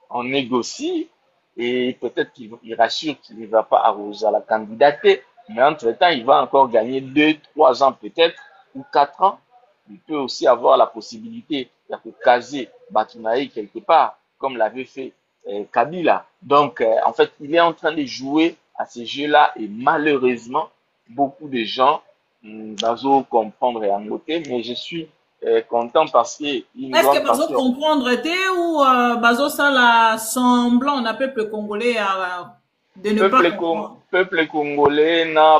On négocie et peut-être qu'il rassure qu'il ne va pas arroser à la candidature, mais entre-temps, il va encore gagner 2, 3 ans peut-être, ou 4 ans. Il peut aussi avoir la possibilité de caser Batunaï quelque part, comme l'avait fait Kabila. Donc, en fait, il est en train de jouer à ces jeux-là et malheureusement, beaucoup de gens n'osent comprendre et en noter, mais je suis content parce que est-ce que bazo comprendre te ou bazo sala semblant na peuple congolais de ne pas comprendre? Peuple congolais na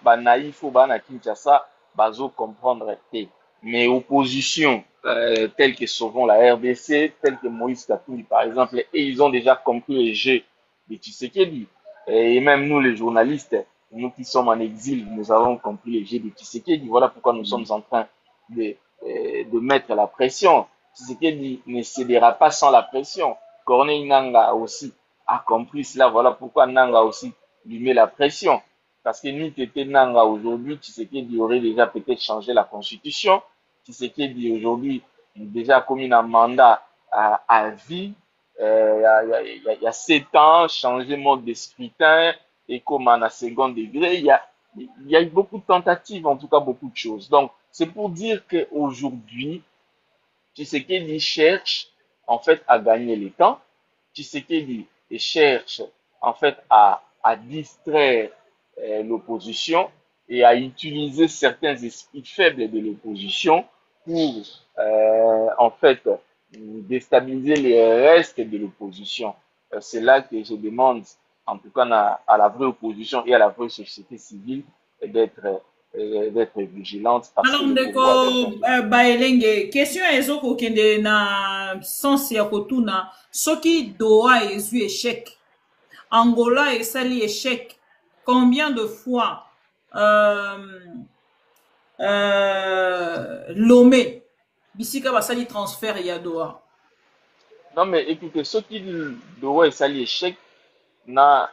ba naïf ou ba na Kinshasa bazo comprendre te, mais opposition telle que Sauvons la RDC, telle que Moïse Katumbi par exemple, et ils ont déjà compris les jeux de Tshisekedi. Et même nous les journalistes, nous qui sommes en exil, nous avons compris les jeux de Tshisekedi. Voilà pourquoi nous sommes en train de mettre la pression. Tshisekedi ne cédera pas sans la pression. Corneille Nangaa aussi a compris cela. Voilà pourquoi Nangaa aussi lui met la pression. Parce que ni Tété Nangaa aujourd'hui, Tshisekedi aurait déjà peut-être changé la constitution. Tshisekedi aujourd'hui déjà commis un mandat à vie. Il y a 7 ans, changer mode de scrutin et comme à second degré, il y a eu beaucoup de tentatives, en tout cas beaucoup de choses. Donc, c'est pour dire qu'aujourd'hui, Tshisekedi cherche en fait à gagner le temps. Tshisekedi cherche en fait à distraire l'opposition et à utiliser certains esprits faibles de l'opposition pour en fait déstabiliser les restes de l'opposition. c'est là que je demande, en tout cas à la vraie opposition et à la vraie société civile, d'être vigilante parce que Alors le ndeko pouvoir reste un peu. baelenge question ezokokende na sens ya kotuna soki Doha ezwi échec Angola esali échec combien de fois Lomé bisika basali transfert ya Doha. Non, mais écoutez, ceux qui doivent essayer l'échec, na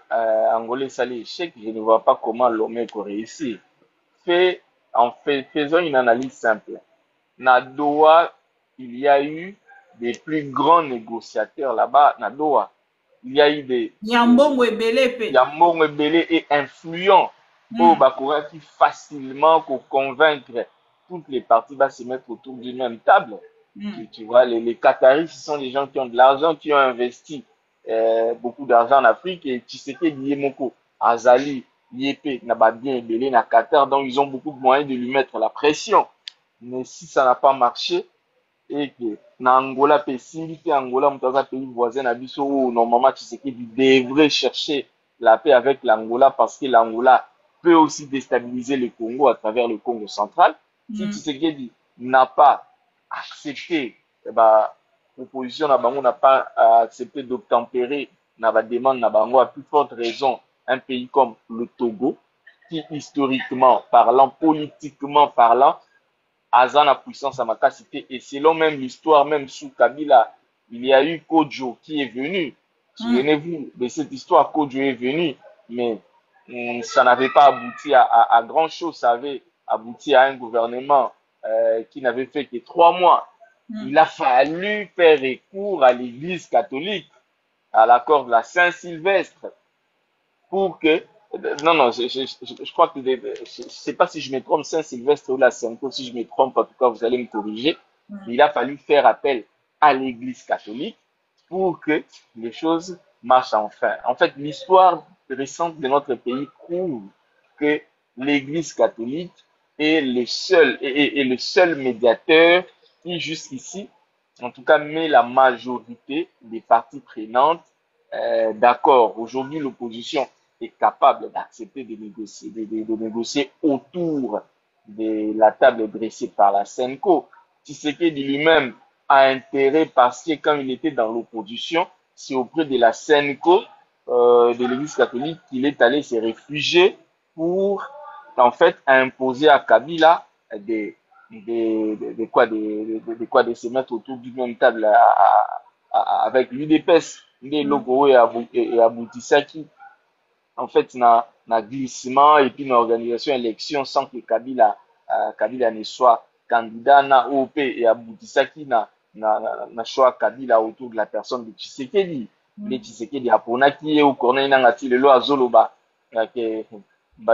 Angolais essayer l'échec, je ne vois pas comment Lomé peut réussir. Faisons une analyse simple. Na Doha, il y a eu des plus grands négociateurs là-bas, na Doha. Il y a eu des Yambongo ebele pe. Yambongo Ebele et influents au Bakura qui facilement pour convaincre toutes les parties va se mettre autour d'une même table. Tu vois, les Qataris, ce sont des gens qui ont de l'argent, qui ont investi beaucoup d'argent en Afrique et Tshisekedi Yemoko, Azali, Yepé, Nabadien Ebele, na Qatar, donc ils ont beaucoup de moyens de lui mettre la pression. Mais si ça n'a pas marché, et que na Angola pe simbi pe Angola mutaza pays voisin na biso normalement Tshisekedi devrait chercher la paix avec l'Angola parce que l'Angola peut aussi déstabiliser le Congo à travers le Congo central. Si Tshisekedi n'a pas accepté l'opposition na bango n'a pas accepté d'obtempérer na ba demande na bango à plus forte raison un pays comme le Togo qui historiquement parlant politiquement parlant Azan a puissance à Makasité et selon même l'histoire, même sous Kabila, il y a eu Kodjo qui est venu. Souvenez-vous de cette histoire, Kodjo est venu, mais ça n'avait pas abouti à grand chose, ça avait abouti à un gouvernement qui n'avait fait que 3 mois. Il a fallu faire recours à l'église catholique, à l'accord de la Saint-Sylvestre, pour que non, je crois que je ne sais pas si je me trompe, Saint-Sylvestre ou la Saint-Co, si je me trompe, en tout cas, vous allez me corriger. Il a fallu faire appel à l'Église catholique pour que les choses marchent enfin. En fait, l'histoire récente de notre pays prouve que l'Église catholique est le seul médiateur qui, jusqu'ici, en tout cas, met la majorité des parties prenantes d'accord. Aujourd'hui, l'opposition est capable d'accepter de négocier autour de la table dressée par la Senco. Tshisekedi lui-même a intérêt parce que quand il était dans l'opposition, c'est auprès de la Senco de l'Église catholique qu'il est allé se réfugier pour en fait imposer à Kabila de se mettre autour d'une même table avec l'UDPS, des logos et aboutisaki en fait na glissement et puis une organisation élection sans que Kabila ne soit candidat na OP et aboutisaki na choix Kabila autour de la personne de Tshisekedi. Le Tshisekedi aponaki ye au corner nangati lelo azoloba que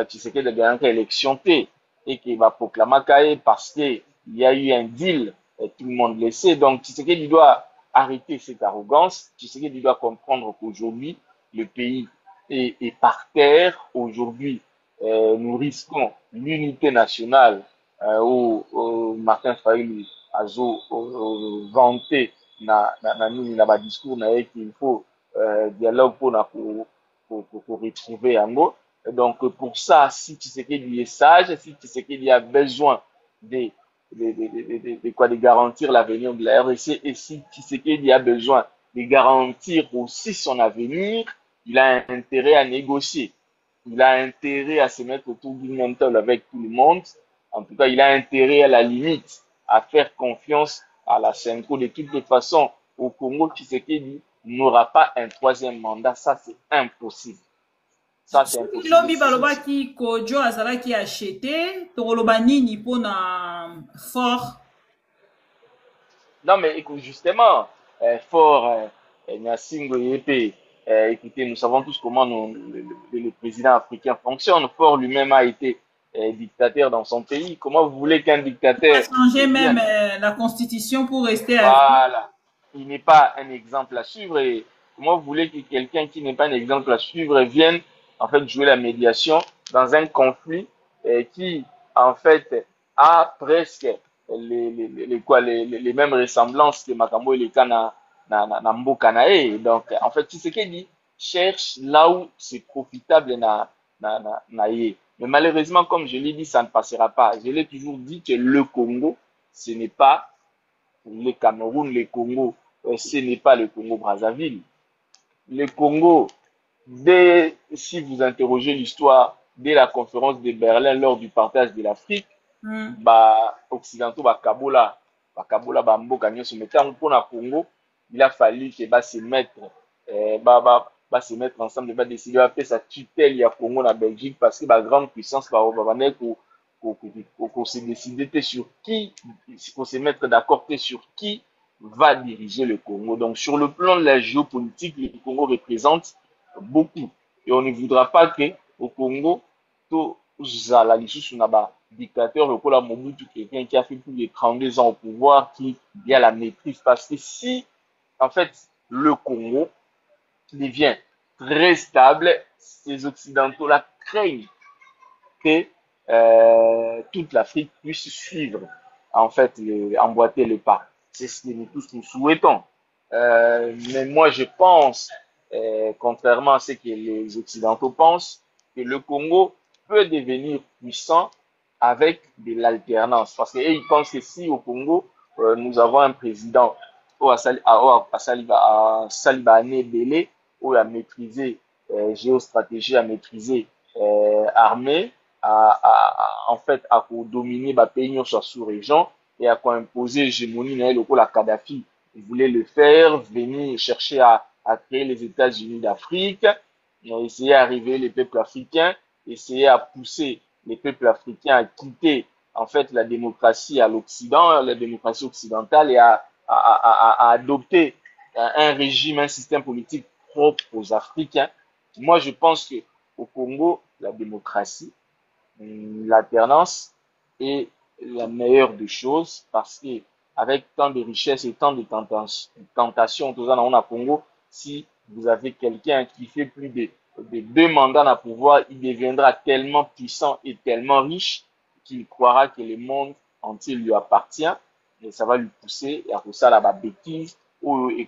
Tshisekedi a gagné élection T et que va proclamer parce que il y a eu un deal et tout le monde le sait. Donc Tshisekedi doit arrêter cette arrogance. Tshisekedi doit comprendre qu'aujourd'hui le pays est par terre. Aujourd'hui, nous risquons l'unité nationale où Martin Fayulu a vanté na discours qu'il faut dialogue pour retrouver yango. Donc pour ça, si Tshisekedi est sage, si Tshisekedi a besoin de garantir l'avenir de la RDC et si Tshisekedi a besoin de garantir aussi son avenir, il a intérêt à négocier. Il a intérêt à se mettre autour d'une même table avec tout le monde. En tout cas, il a intérêt à la limite à faire confiance à la Senco. De toutes les façons, au Congo, Tshisekedi n'aura pas un 3e mandat. Ça, c'est impossible. Ça, c'est impossible. Lobi balobaki Kodjo azalaki acheté, tokoloba nini pona fort. Non, mais écoute, justement, fort, Nyasingo Yepe, écoutez, nous savons tous comment le président africain fonctionne. Fort lui-même a été dictateur dans son pays. Comment vous voulez qu'un dictateur... Il a changé même la constitution pour rester à... Voilà. Il n'est pas un exemple à suivre. Et comment vous voulez que quelqu'un qui n'est pas un exemple à suivre vienne en fait jouer la médiation dans un conflit qui en fait a presque les mêmes ressemblances que Makambo et les Kana na mboka na ye. Donc, en fait, Tshisekedi cherche là où c'est profitable na ye. Mais malheureusement, comme je l'ai dit, ça ne passera pas. Je l'ai toujours dit que le Congo, ce n'est pas le Cameroun, le Congo, ce n'est pas le Congo-Brazzaville. Le Congo, si vous interrogez l'histoire, dès la conférence de Berlin lors du partage de l'Afrique, occidentaux, Kabola, Bamboka, Nyonso, mais tant pour le Congo, il a fallu que se mettre, se mettre ensemble, décider à faire sa tutelle, il y a Congo, la Belgique, parce que la grande puissance, qu'on se décider sur qui, qu'on se mettre d'accord sur qui va diriger le Congo. Donc, sur le plan de la géopolitique, le Congo représente beaucoup. Et on ne voudra pas que au Congo, tout la dictateur, le Kola Mobutu, quelqu'un qui a fait plus de 32 ans au pouvoir, qui a la maîtrise. Parce que si, en fait, le Congo devient très stable, ces Occidentaux-là craignent que toute l'Afrique puisse suivre, en fait, emboîter le pas. C'est ce que nous tous nous souhaitons. Mais moi, je pense, contrairement à ce que les Occidentaux pensent, que le Congo peut devenir puissant avec de l'alternance. Parce qu'ils pensent que si au Congo, nous avons un président Saliba Belé, où il a maîtrisé géostratégie, a maîtrisé armée, en fait, à dominer les pays sous-région et à imposer l'hégémonie la Kadhafi. Il voulait le faire, venir chercher à créer les États-Unis d'Afrique, essayer d'arriver les peuples africains, essayer à pousser les peuples africains à quitter en fait la démocratie à l'Occident, la démocratie occidentale et à adopter un régime, un système politique propre aux Africains. Moi, je pense que au Congo, la démocratie, l'alternance est la meilleure des choses parce que avec tant de richesses et tant de tentations, tout ça dans le Congo, si vous avez quelqu'un qui fait plus de 2 mandats à pouvoir, il deviendra tellement puissant et tellement riche qu'il croira que le monde entier lui appartient et ça va lui pousser à faire ça la bêtise et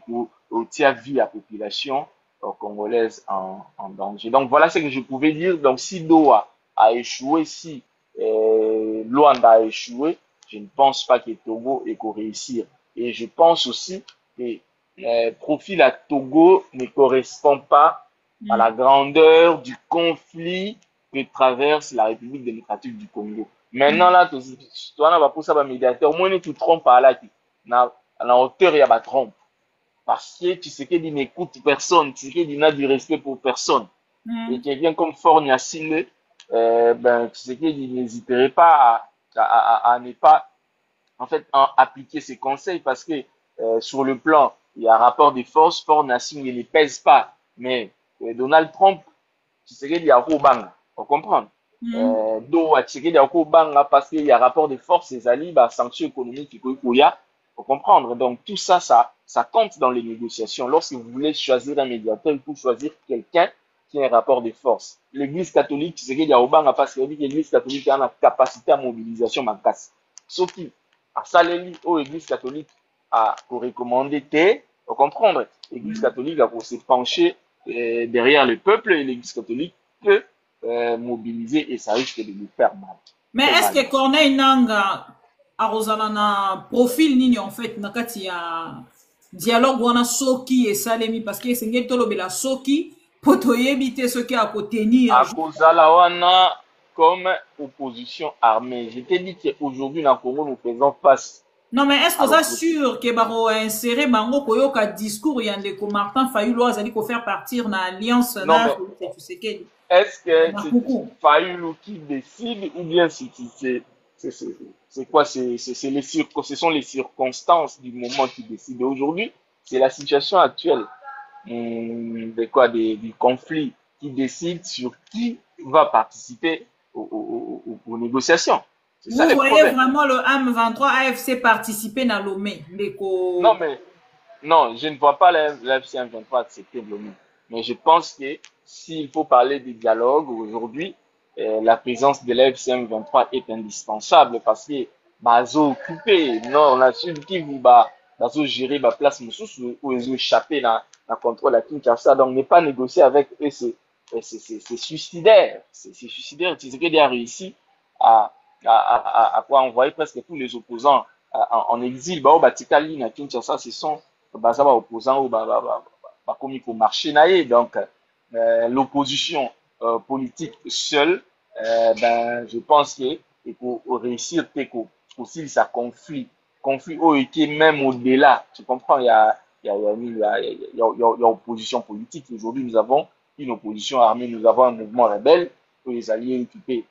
au tia vie la population congolaise en danger. Donc voilà ce que je pouvais dire. Donc si Doha a échoué, si Luanda a échoué, je ne pense pas que Togo ait qu'à réussir. Et je pense aussi que le profil à Togo ne correspond pas à la grandeur du conflit que traverse la République démocratique du Congo. Maintenant, là, tu vas pour ça, médiateur, moi, tu trompes à la hauteur, il y a pas trompe. Parce que tu sais qu'il n'écoute personne, tu sais qu'il n'a du respect pour personne. Et quelqu'un comme Fornia Sile, tu sais qu'il n'hésiterait pas à ne pas, en fait, appliquer ses conseils parce que sur le plan, il y a un rapport de force, Fornia Sile ne pèse pas. Mais Donald Trump, tu sais qu'il y a un bang, on comprend. Donc, tu sais qu'il y a un bang parce qu'il y a un rapport de force, les alliés, sanctions économiques, il y a, faut comprendre. Donc, tout ça, ça compte dans les négociations. Lorsque vous voulez choisir un médiateur, il faut choisir quelqu'un qui a un rapport de force. L'église catholique, tu sais qu'il y a au bang parce que l'église catholique a une capacité à mobilisation macasse. Sauf qui, à Saléli, l'église catholique a recommandé, faut comprendre. L'église catholique a se pencher derrière le peuple et l'église catholique peut mobiliser et ça risque de lui faire mal. Mais est-ce que Corneille Nanga arozala na profil nini en fait na kati ya dialogue wana soki et salemi parce que sengeli tolobela soki poto yebite soki a tenir akozala wana comme opposition armée. Je t'ai dit qu'aujourd'hui dans Congo nous faisons face. Non mais est-ce que ça sûr que baro insérer bango koyoka discours ya ndeko Martin Fayulu azali ko faire partir na alliance na tu sais que est-ce que c'est Fayulu qui décide ou bien c'est quoi ce sont les circonstances du moment qui décident aujourd'hui, c'est la situation actuelle du conflit qui décide sur qui va participer aux négociations. Vous voyez vraiment le M23 AFC participer dans Lomé? Non, je ne vois pas l'AFC M23 accepter Lomé. Mais je pense que s'il faut parler de dialogue aujourd'hui, la présence de l'AFC M23 est indispensable parce que bazo occupé, non, on a su qui vous gérer ma place ou ils ont échappé dans contrôle à Kinshasa. Donc, ne pas négocier avec eux, c'est suicidaire. C'est suicidaire. Tshisekedi a réussi à quoi envoyer presque tous les opposants en exil. Bah, au Batikali, à Kinshasa, ce sont les opposants au comme au marché naïe. Donc, l'opposition politique seule, je pense que pour réussir, aussi ça conflit qui est même au-delà. Tu comprends, il y a opposition politique. Aujourd'hui, nous avons une opposition armée, nous avons un mouvement rebelle que les alliés occupés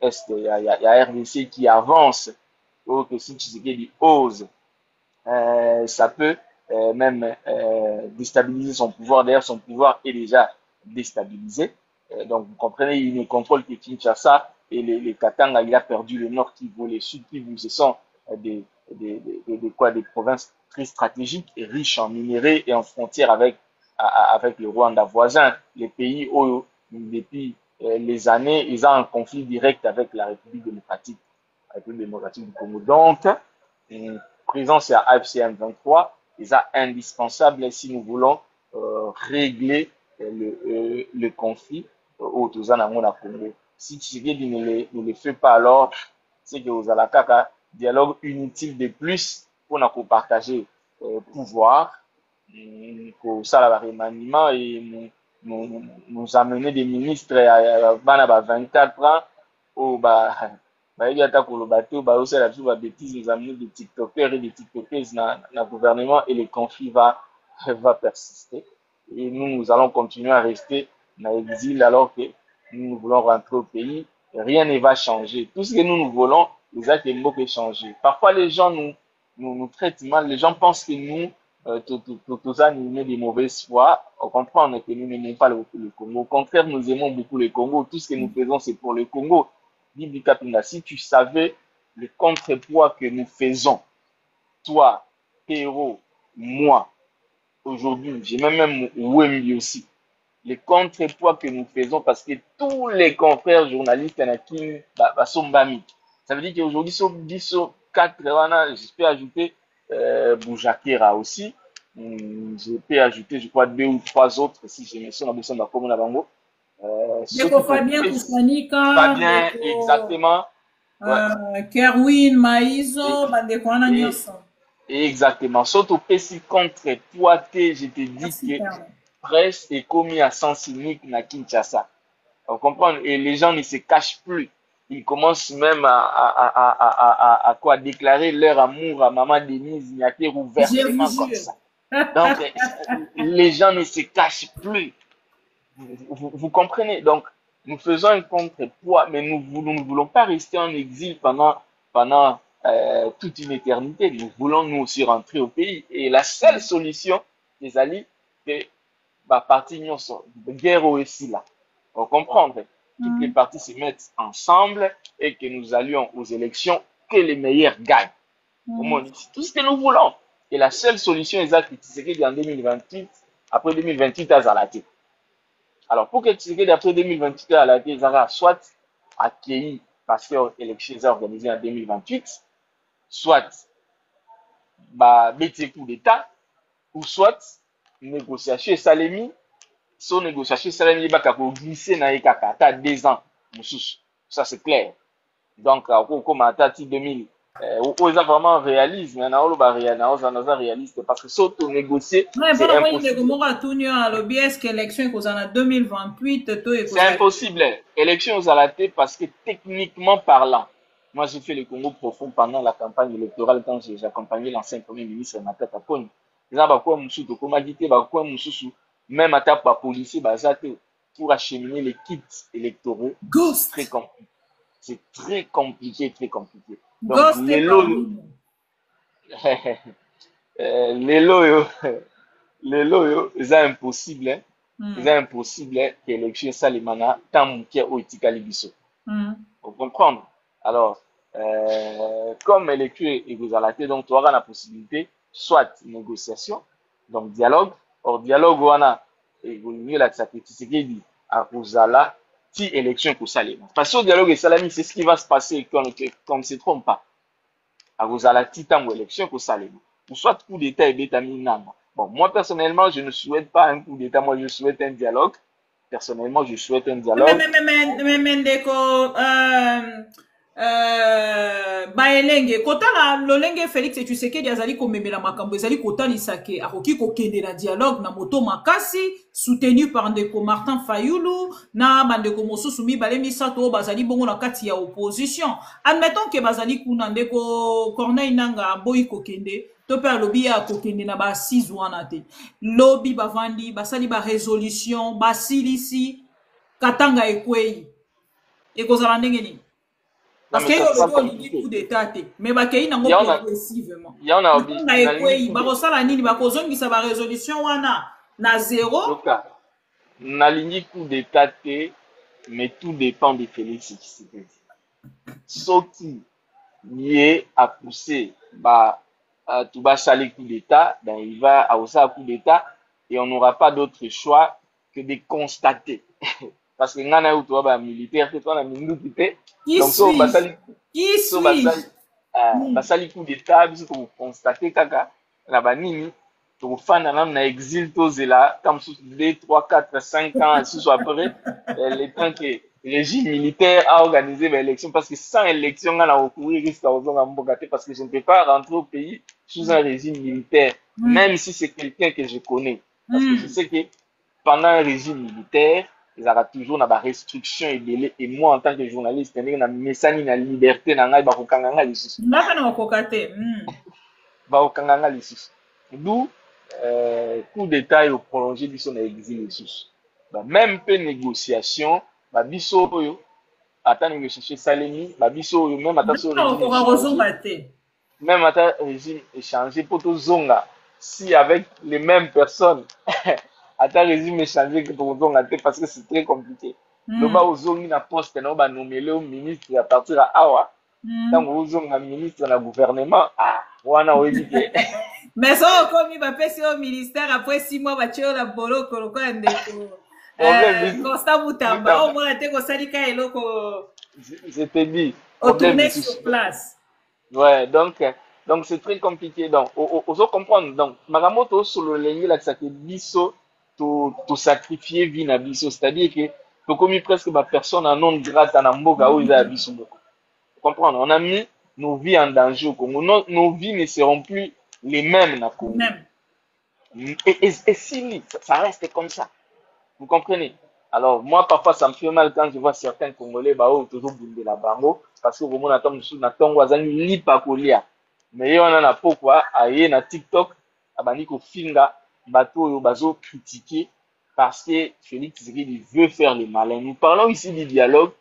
Est, il y a RDC qui avance. Donc, si Tshisekedi ose, ça peut même déstabiliser son pouvoir. D'ailleurs, son pouvoir est déjà déstabilisé. Donc, vous comprenez, il ne contrôle que Kinshasa et les Katanga. Il a perdu le nord qui vaut les sud qui vous. Ce sont des provinces très stratégiques et riches en minerais et en frontières avec le Rwanda voisin. Les pays où, depuis les années, ils ont un conflit direct avec la République démocratique du Congo. Donc, présence à AFCM 23, c'est indispensable si nous voulons régler le conflit au Congo. Si Tshisekedi ne le fait pas, alors c'est que vous avez un dialogue inutile de plus pour nous partager pouvoir, pour ça, le remaniement et nous amener des ministres à 24 ans au il ata koloba te bazosala biso babétise, nous amener des tiktokers et des tiktokeuses dans le gouvernement et le conflit va persister. Et nous allons continuer à rester dans l'exil alors que nous voulons rentrer au pays. Rien ne va changer. Tout ce que nous voulons, les actes mots peut changer. Parfois, les gens nous traitent mal. Les gens pensent que nous, tout ça, nous met des mauvaises foi. On comprend que nous n'aimons pas le Congo. Au contraire, nous aimons beaucoup le Congo. Tout ce que nous faisons, c'est pour le Congo. Si tu savais le contrepoids que nous faisons, toi, Théo, moi, aujourd'hui, j'ai même Wembi aussi, le contrepoids que nous faisons parce que tous les confrères journalistes sont bami. Ça veut dire qu'aujourd'hui, sur 10 ou 4, je peux ajouter Boujakera aussi. Je peux ajouter, je crois, 2 ou 3 autres si je me souviens de la commune à Bango. Fabien Koussanika, Fabien, exactement. Kerwin, Maïzo, bandeko wana nyonso. Exactement. Surtout si contre toi, je te dis que presse est commis à sens unique na Kinshasa. Vous comprenez? Et les gens ne se cachent plus. Ils commencent même à déclarer leur amour à Maman Denise Niaté ouvertement comme ça. Donc, les gens ne se cachent plus. Vous comprenez? Donc, nous faisons un contrepoids, mais nous ne voulons pas rester en exil pendant toute une éternité. Nous voulons nous aussi rentrer au pays. Et la seule solution, les alliés, c'est partir de guerre aussi là. Vous comprenez? Toutes les parties se mettent ensemble et que nous allions aux élections, que les meilleurs gagnent. C'est tout ce que nous voulons. Et la seule solution exacte, c'est qu'en 2028, après 2028, à Zalaté. Alors, pour que Tshisekedi après 2028 à la Tézara soit accueilli parce que l'élection est organisée en 2028, soit bêtise coup d'État, ou soit négociation Salemi, son négociation Salemi va glisser dans les kata 2 ans. Ça c'est clair. Donc, comme à 2000, on est vraiment réaliste, mais on est réaliste parce que surtout négocier, c'est impossible. C'est impossible. Élection aux alatés parce que techniquement parlant, moi j'ai fait le Congo profond pendant la campagne électorale quand j'ai accompagné l'ancien premier ministre Matata Pony. Même à ta policier pour acheminer les kits électoraux. Très compliqué. C'est très compliqué, très compliqué. Donc, les lots, c'est impossible, c'est impossible que l'élection salimana tant qu'il y a au Itikalibiso. Vous comprenez? Alors, comme l'élection est gozalaté, donc tu auras la possibilité, soit négociation, donc dialogue, or dialogue, on a, et vous mieux là, ça peut dit à Gozala, si élection pour Salima. Parce que au dialogue et Salami, c'est ce qui va se passer quand on ne se trompe pas. À Gozala, si tant élection pour Salima. ou soit coup d'État et Bétaminanga. Bon, moi personnellement, je ne souhaite pas un coup d'État, moi je souhaite un dialogue. Personnellement, je souhaite un dialogue. Mais ndeko baelenge kotala lolenge Félix Tshisekedi azali komemela makambo ezali kotalisa ke akoki kokende na dialogue na moto makasi soutenu par ndeko Martin Fayulu na bandeko mosusu mibale misato oyo bazali bongo na kati ya opposition. Admettons ke bazali kuna ndeko Corneille Nangaa aboyi kokende to mpe alobi ya kokende na ba-assise wana te lobi bavandi basali ba-résolution basilisi katanga ekwei ekozala ndenge nini parce que yo lobi olingi coup d'état te mais bakei nango progressivement katanga ekwei bakosala nini bakozongisa ba-résolution wana na zéro nalingi coup d'état te mais tout dépend de Félix Tshisekedi soki ye a poussé tout bas saler coup d'état, ben il va à un coup d'état et on n'aura pas d'autre choix que de constater. Parce que ngana ou toi militaire, toi na minduti te. Donc so basali coup d'état, biso to constater kaka na banini to fana na exil to zela comme 2 3 4 5 ans sous après les temps que régime militaire a organisé l'élection parce que sans élection on a recouru risque à Mbogaté parce que je ne peux pas rentrer au pays sous un régime militaire même si c'est quelqu'un que je connais parce que je sais que pendant un régime militaire il y aura toujours des restrictions et délais et moi en tant que journaliste il y a message na liberté na ngai bakokanga lisusu d'où coup d'état et prolonger biso na exil lisusu même peu négociation biso oyo ata négociation salemi biso oyo même ata régime échangé pour tozonga si avec les mêmes personnes ata régime échangé que tozonga te parce que c'est très compliqué loba ozongi na poste na ba nommer au ministre à partir à awa tango ozonga ministre na gouvernement wana oyebi ke mais ça comme il va passer au ministère après 6 mois batio la boloko lokola ndeko Constant Moutamba, au moins, je te dis. Retourner sur place. Ouais, donc c'est très compliqué. Donc, on comprendre. Donc, Magamoto, sur le ligne, là, ça te biso, to sacrifier vie na biso. C'est-à-dire que, tu commis presque ma personne en non grate en amboga où il a biso. Comprendre? On a mis nos vies en danger au Congo. Nos vies ne seront plus les mêmes na Congo. Et si, ça reste comme ça. Vous comprenez? Alors, moi, parfois, ça me fait mal quand je vois certains Congolais, toujours bounder la bango, parce que vraiment, on attend, wazani, li pakolia. Mais, on en a pourquoi, aïe, na TikTok, abani ko finga, bateau, bazo critiquer, parce que Félix Tshisekedi veut faire le malin. Nous parlons ici du dialogue,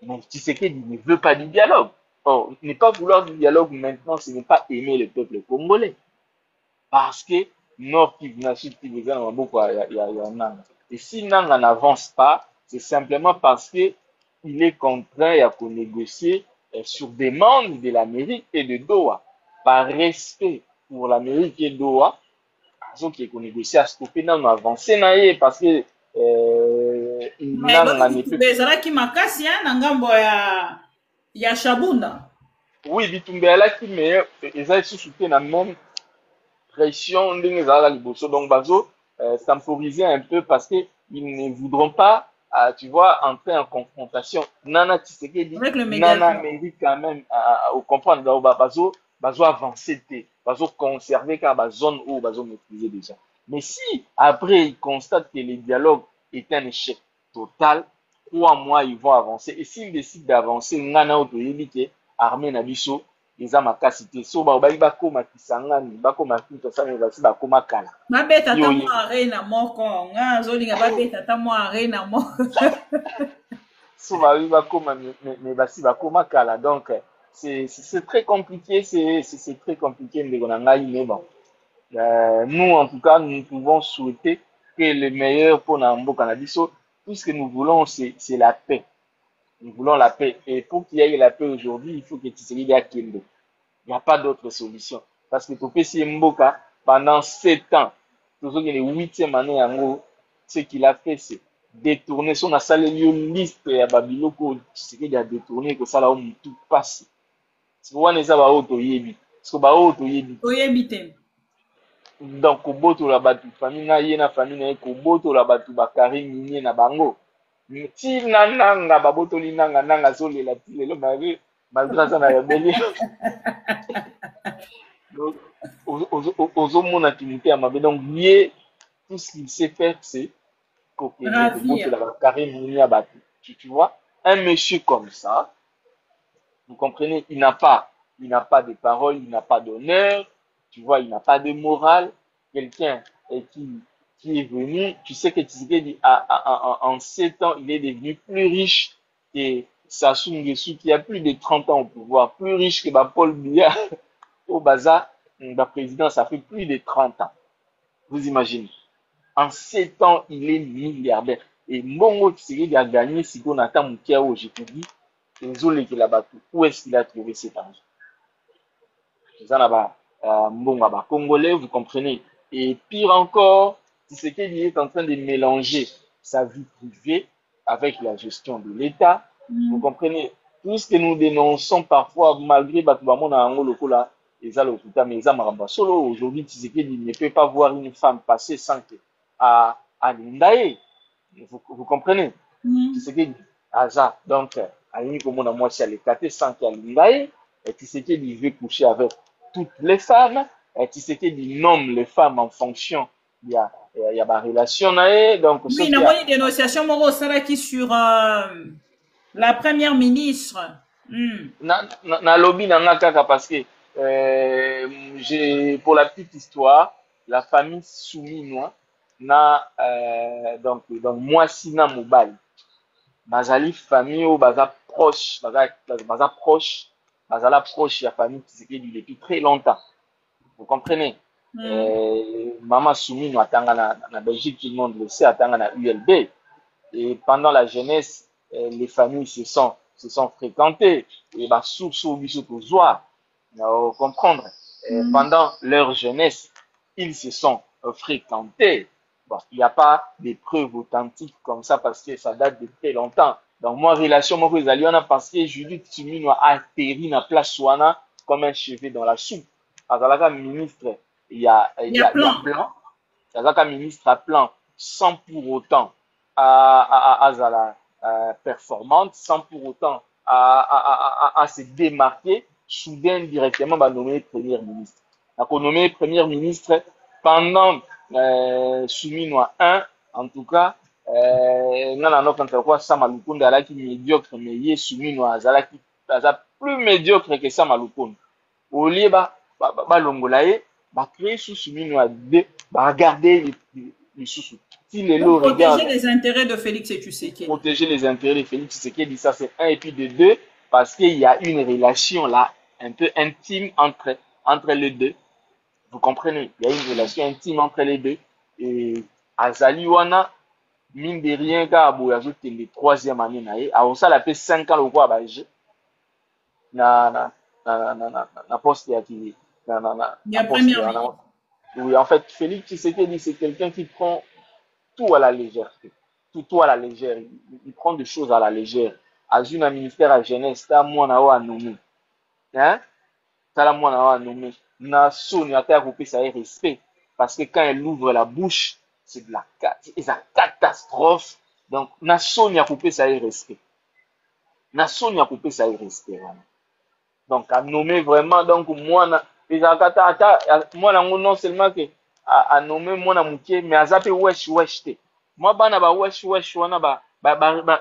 mais Tshisekedi ne veut pas du dialogue. Or, ne pas vouloir du dialogue maintenant, ce n'est pas aimer le peuple congolais. Parce que, Nord Kivu, Sud Kivu, il y a un et si Nanga n'avance pas, c'est simplement parce que il est contraint à négocier sur demande de l'Amérique et de Doha. Par respect pour l'Amérique et Doha, donc il faut négocier à stopper dans avancer parce que Nanga n'est plus. Mais qui m'a cassé Nangambo ya Shabunda. Oui, Bitumbela qui mais ils ont soutenu la même pression donc bazo temporiser un peu parce que ils ne voudront pas tu vois entrer en confrontation Nana Tshisekedi Nana mérite quand même au comprendre bazo avancer bazo conserver car zone où bazo maîtriser déjà mais si après ils constatent que le dialogue est un échec total 3 mois ils vont avancer et s'ils décident d'avancer Nana otoyebike armée na biso eza makasi te so baobali bakoma kisangani bakoma kinto sana basi bakoma kala babeta ta mo arena moko nga zolinga babeta ta mo arena moko so babi bakoma mais basi bakoma kala donc c'est très compliqué c'est très compliqué ndeko na ngai mais bon nous en tout cas nous pouvons souhaiter que le meilleur pour na mboka na biso tout ce que nous voulons c'est la paix. Nous voulons la paix. Et pour qu'il y ait la paix aujourd'hui, il faut que Tshisekedi akende. Il n'y a pas d'autre solution. Parce que Topesi Mboka, pendant 7 ans, toujours qu'il est 8e année en gros, ce qu'il a fait, c'est détourner son assalé liste à Babiloko, Tshisekedi a détourné que ça là où tout passe. C'est pour ça que so ba o to yebi oyebi te. donc kobotola bato famille na ye na famille na ye kobotola bato bakari minie na bango ti na nanga babotoli nanga azolela ti lelo malgré aza na rebellion donc ozomona timité ya mabe donc ye tout ce qu'il sait faire c'est kokende kobotola bakari minie ya bato tu vois un monsieur comme ça vous comprenez il n'a pas de parole il n'a pas d'honneur. Tu vois, il n'a pas de morale. Quelqu'un qui est venu, tu sais que Tshisekedi, en 7 ans, il est devenu plus riche que Sassou Nguesso, qui a plus de 30 ans au pouvoir, plus riche que Paul Biya au Baza, la président, ça fait plus de 30 ans. Vous imaginez. En 7 ans, il est milliardaire. Et Mbongo Tshisekedi a gagné, si on attend Moukia au GTD, où est-ce qu'il a trouvé cet argent? C'est ça là-bas. Mbongo congolais, vous comprenez. Et pire encore, Tshisekedi est en train de mélanger sa vie privée avec la gestion de l'État. Vous comprenez. Tout ce que nous dénonçons parfois, malgré Batouamon à Angoloko là, mais solo aujourd'hui, Tshisekedi ne peut pas voir une femme passer sans que à Lindae. Vous comprenez. Tshisekedi, Aza, donc, à l'unique moi, c'est à l'éclater sans qu'il y ait Lindae. Et Tshisekedi veut coucher avec toutes les femmes. Et Tshisekedi nomme les femmes en fonction il y a ma relation donc oui, il y a une dénonciation qui sur la première ministre. Na lobby na kaka parce que j'ai pour la petite histoire la famille Souminois na donc moi sina mobile bazali famille au baza proche bazala proche ya famille Tshisekedi depuis très longtemps. Vous comprenez. Maman Soumino atanga na Belgique, tout le monde le sait, atanga na ULB. Et pendant la jeunesse, les familles se sont fréquentées. Et bah source au comprendre. Pendant leur jeunesse, ils se sont fréquentés. Bon, il n'y a pas de preuves authentiques comme ça parce que ça date de très longtemps. Donc moi relation moi les alliés parce que Judith Soumino a atterri na place Souana comme un cheveu dans la soupe. Azalaka ministre, il y a plan. Azalaka ministre à plan sans pour autant Azala performante, sans pour autant à se démarquer. Soudain directement va nommer premier ministre. Donc on nommé premier ministre pendant Soumino 1 en tout cas Sama Lukonde alaki médiocre mais ye Soumino azalaki plus médiocre que Sama Lukonde. Au lieu longola ye créer sous Soumino à deux regarder les sous protéger les intérêts de Félix Tshisekedi. Protéger les intérêts de Félix Tshisekedi, ça c'est un et puis de deux parce qu'il y a une relation là un peu intime entre les deux. Vous comprenez, il y a une relation intime entre les deux et Azaliwana mine de rien car Aboyazo c'est le 3e année nae a ça la fait 5 ans le quoi ba na poste ya qui oui en fait Félix Tshisekedi c'est quelqu'un qui prend tout à la légèreté tout à la légère il prend des choses à la légère azuna un ministère à jeunesse ta mwana wa nommé hein ta mwana wa nommé na soni ata ko pesa respect parce que quand elle ouvre la bouche c'est de la catastrophe. Donc, nation n'y a coupé ça et respect. Nation n'y a coupé ça et respect. Donc, à nommer vraiment, donc, moi, non seulement que, à nommer moi, mais à zapper wesh, moi, wesh,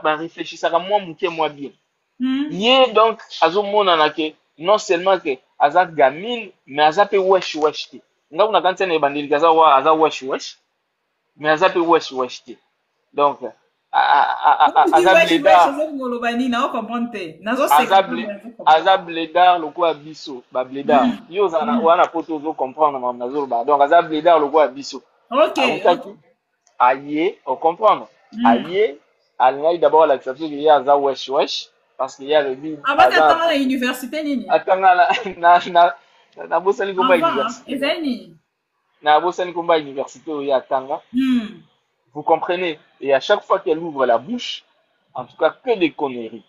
réfléchir, ça, moi, moi, bien. Yé, donc, non seulement que, à zap gamine, mais à zapper wesh, nga kuna kanti na bandeli kaza wesh. Mais azape wesh te donc azabledar lokola biso babledar yo wana poto ozo comprendre mam nazoloba donc azabledar lokola biso aye au comprendre aye alingai d'abord l'accepter que ye aza wesh parce qu'il y a le dit atanga na université nini atanga na bosani komba université na bosani komba université oyo atanga. Vous comprenez? Et à chaque fois qu'elle ouvre la bouche, en tout cas que des conneries.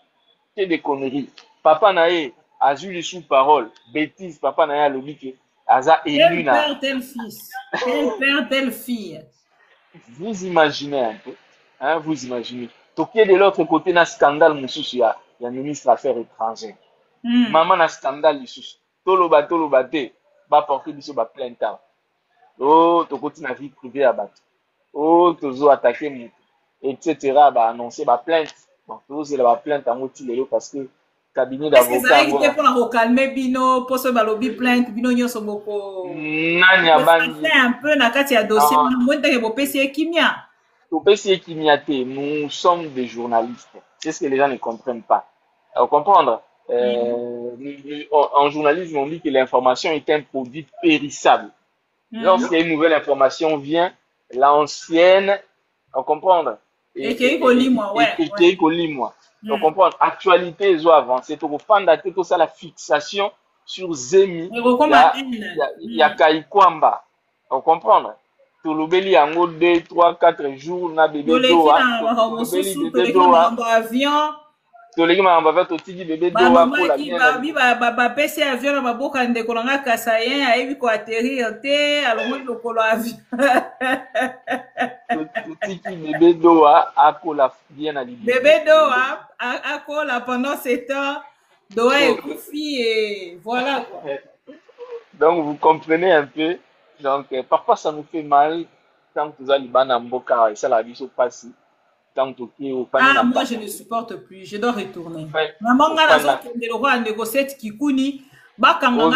Papa nae Azul les sous-paroles, bêtise, papa n'a pas lobby que Aza élu Tel père, tel fils. Tel père, telle fille. Vous imaginez un peu, hein, vous imaginez. Toqué de l'autre côté, na scandale, monsieur, il y a ministre des Affaires étrangères. Maman, na scandale, monsieur. Toloba, te, ba porter biso ba plainte. Oh, tokoti na vie privée à battre. Oh, tozo attaquer mon, etc. Ba annoncer ba plainte. Bon, tozo la plainte en moti lelo parce que cabinet d'avocat. Est-ce que ça a été pour la calmer bino, pour se balobi plainte, bino nyoso moko. Nani abandi. C'est un peu na kati ya dossier, moi ndenge bo pesi kimia. Au PC Kimiate, nous sommes des journalistes. C'est ce que les gens ne comprennent pas. Comprendre, en journalisme, on dit que l'information est un produit périssable. Lorsqu'une nouvelle information vient, l'ancienne, on comprendre. Et qui est moi, ouais. On comprendre. Actualité, ils ont avancé. Pour faire tout ça, la fixation sur Zemi, il y a Kaikwamba. On comprendre. Tolobeli yango 2, 3, 4 jours na bébé doa. Tolobeli avion. Toleki ma avion totiki bébé doa pour la bien. Ba pesi avion na baboka ndeko nga kasayen ayebi ko atterrir te alongo lokolo avion. Totiki bébé doa akola bien na libi. Bébé doa akola pendant 7 ans. Doa ekufi et voilà quoi. Donc vous comprenez un peu. Donc, parfois, ça nous fait mal tant que les Banamboka et ça la vie se passe. Tant que moi, je ne supporte plus. Je dois retourner. Maman, le roi négocié Kikuni. Bakanga.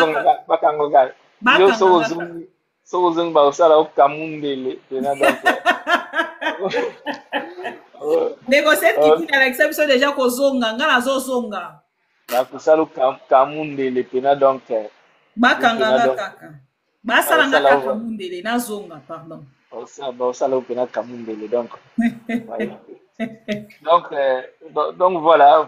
Négocié Kikuni avec ça, ils déjà Kozonga. Ngana Zozonga. Bakusalo Kamundele, pena donc. Bakanga kaka. Basala ngaka Kamundele na zonga pardon. Osala opena Kamundele donc. donc voilà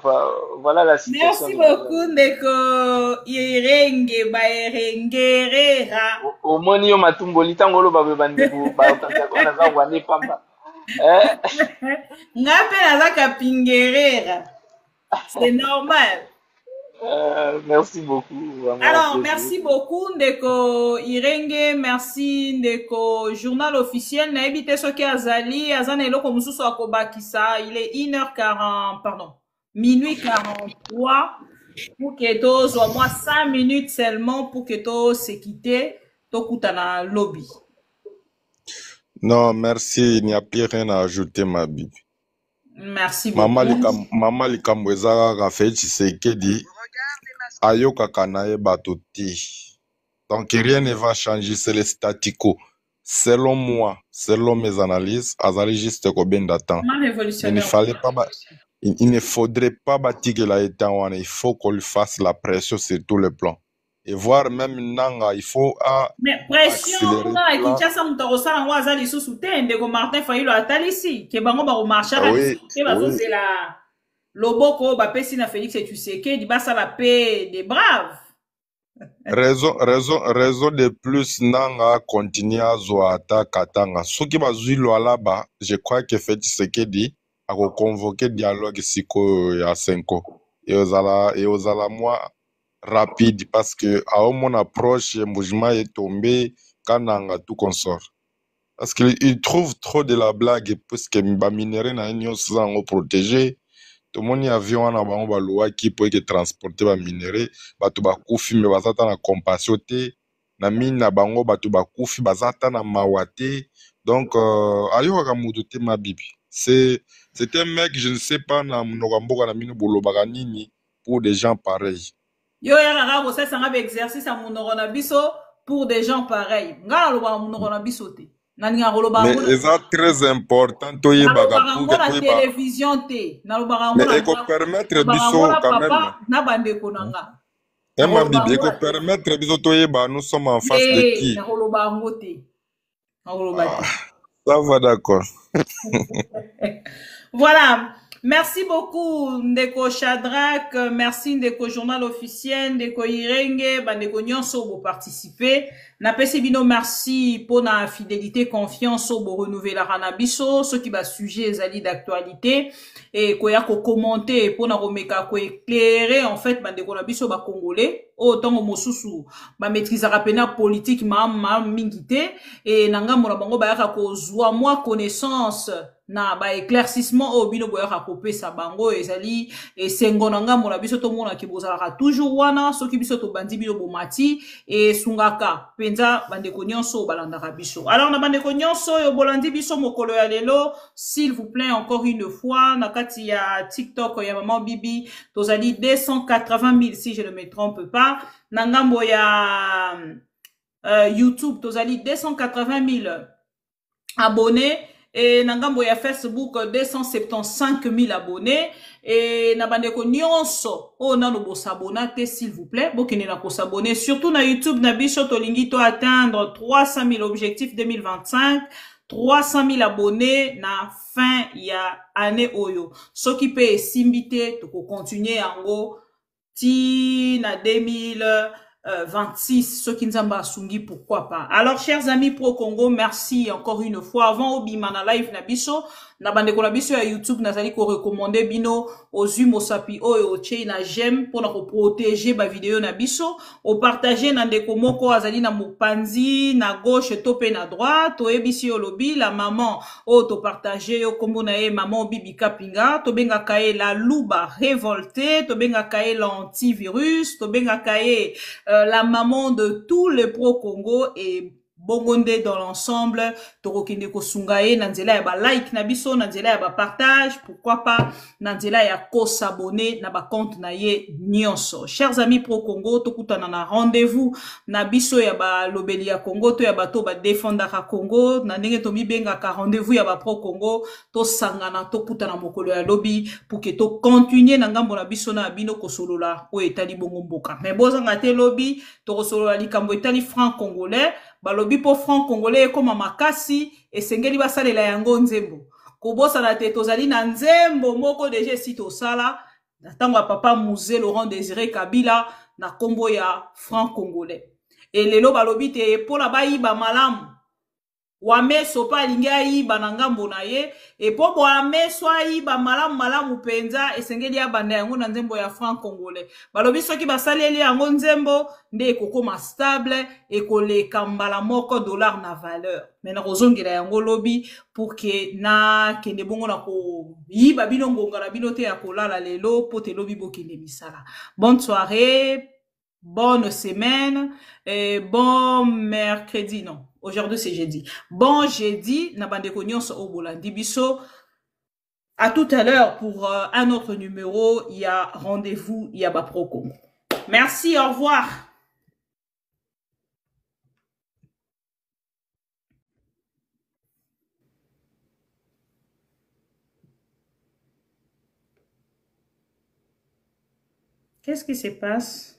la situation. Merci beaucoup Ndeko Irenge Baerengerera. Omoni yo matumboli tangolo babe bandeko ba otaka na za wane pamba. Ngape na za kapingerera. C'est normal. Merci beaucoup. Alors, merci beaucoup, Ndeko Irenge, merci, Ndeko Journal officiel. Naibite soki azali, azane eloko mususu akobakisa. Il est 1h40, pardon, minuit 43. Pour que to soit moi 5 minutes seulement pour que to se quitte, to kutana lobby. Non, merci, il n'y a plus rien à ajouter, ma bibi. Merci beaucoup. Maman Likambweza Raphaël Tshisekedi. Ayoka kanaye batoti. Donc rien ne va changer, c'est le statu quo. Selon moi, selon mes analyses, Azali juste combien d'attente. Il ne faudrait pas bâtir la état, il faut qu'on lui fasse la pression sur tout le plan. Et voir même Nanga, il faut mais pression, on a Kinshasa Mutarosa, on a Azali sous Ndeko Martin Fayulu Atalisi, que bango ba marcher c'est la Loboko ba pesi na Félix et Tshisekedi ba ça la paix des braves. Raison de plus Nanga continue à zoata katanga. Ce qui va zuilo là-bas, je crois que Félix Tshisekedi a convoqué dialogue siko ya Senko. Et aux ala moi rapide parce que à mon approche mouvement est tombé kananga tout consort parce qu'il trouve trop de la blague puisque ba minerai na union sans protéger tout le monde avion na bango ba loi qui peut que transporter ba minerai batu ba kufi me bazata na compassion te na mine na bango batu ba kufi bazata na mawate donc ayo ka mudu te ma bibi c'est un mec je ne sais pas na mnogamboka na mine bolobaka nini pour des gens pareils. Yo yara vous ça nga exercice à mon biso pour des gens pareils. Nga loba mon biso te. Nani nga loba mais c'est très important to yebaka pour que la télévision te. Na loba mais il faut permettre biso quand même. Na bande ko nanga. Et ma bibi il faut permettre biso to yeba nous sommes en face de qui? Na loba ngote. Na loba. Ça va d'accord. Voilà. Merci beaucoup, Ndeko Shadrach. Merci, Ndeko Journal Officiel, Ndeko Irenge, Ndeko Nyonso, pour participer. Napesi bino merci pour la fidélité, confiance, pour renouveler la ranabiso, ce qui va sujet les d'actualité, et koya ko commenter, pour na remeka ko éclairer, en fait, Ndeko Nabiso, Congolais, autant au mosusu, maîtrise rapena politique, mingite, et nanga mona bango bayaka ko zwa moi connaissance, na ba éclaircissement au bino boyaka kopesa bango ezali esengo nanga mona biso to mona ki bozalaka toujours wana soki biso to bandi bino bomati et sungaka penza bandeko nyonso balandaka biso. Alors na bandeko nyonso yo bolandi biso mokolo ya lelo, s'il vous plaît encore une fois na kati ya TikTok ya maman Bibi tozali 280 000 si je ne me trompe pas, na ngambo ya YouTube tozali 280 000 abonnés. Et nangambo ya Facebook 275 000 abonnés. Et na bandeko nyonso o nano bo s'abonner s'il vous plaît. Bokene na ko s'abonner surtout na YouTube na biso tolingi to atteindre 300 000 objectifs 2025. 300 000 abonnés na fin ya année oyo. Soki pe simbite to ko continuer yango ti na 2026, ceux qui nous ont sungi, pourquoi pas. Alors, chers amis pro Congo, merci encore une fois. Avant Obima na live na biso, na bande ko na biso ya YouTube, nazali ko recommander bino ozu mosapi oyo che na j'aime pour na ko protéger ba vidéo na biso, o partager na ndeko moko azali na mopanzi na gauche topé na droite, to ebisi yo lobi la maman o to partager yo kombo na e maman Bibi Kapinga, to benga kae la louba révoltée, to benga kae l'antivirus, to benga kae la maman de tous les pro-Congo et Bongonde dans l'ensemble, Torokinde Kosungaye, Nanzela ya ba like na biso, Nanzela ya ba partage, pourquoi pas, Nanzela ya ko s'abonner na ba compte na ye nyonso. Chers amis pro-Congo, tokutana na rendez-vous na biso ya ba lobeli ya Congo, to ya ba to ba défendaka Congo, na ndenge to mibenga ka rendez-vous ya ba pro-Congo, to sangana to kutana mokolo ya lobby pour que to continuer na ngambo na biso na bino kosolola o etali bongo mboka. Mais bozanga te lobby, to kosolola likambo etali franc congolais. Balobi po franc congolais comme makasi esengeli basalela yango nzembo kobosana te tozali na nzembo moko deje si tosala tango ya papa Musée Laurent Désiré Kabila na kombo ya franc congolais et lelo balobi te pola bayiba malamu wame sopa alingi ayiba na ngambo na ye e po wame so ayiba malamu penza esengeli abanda yango na nzembo ya franc congolais balobi soki basaleli yango nzembo nde ekokoma stable ekoleka mbala moko dollar na valeur mais na kozongela yango lobi pour que na kende bongo na ko yiba bino ngonga na bino te ya kolala lelo po te lobi bokende misala. Bonne soirée, bonne semaine et bon mercredi non. Aujourd'hui, c'est jeudi. Bon jeudi, Nabandeko Nyonso Obolandi Biso. À tout à l'heure pour un autre numéro. Il y a rendez-vous, il y a Bapro Congo. Merci, au revoir. Qu'est-ce qui se passe?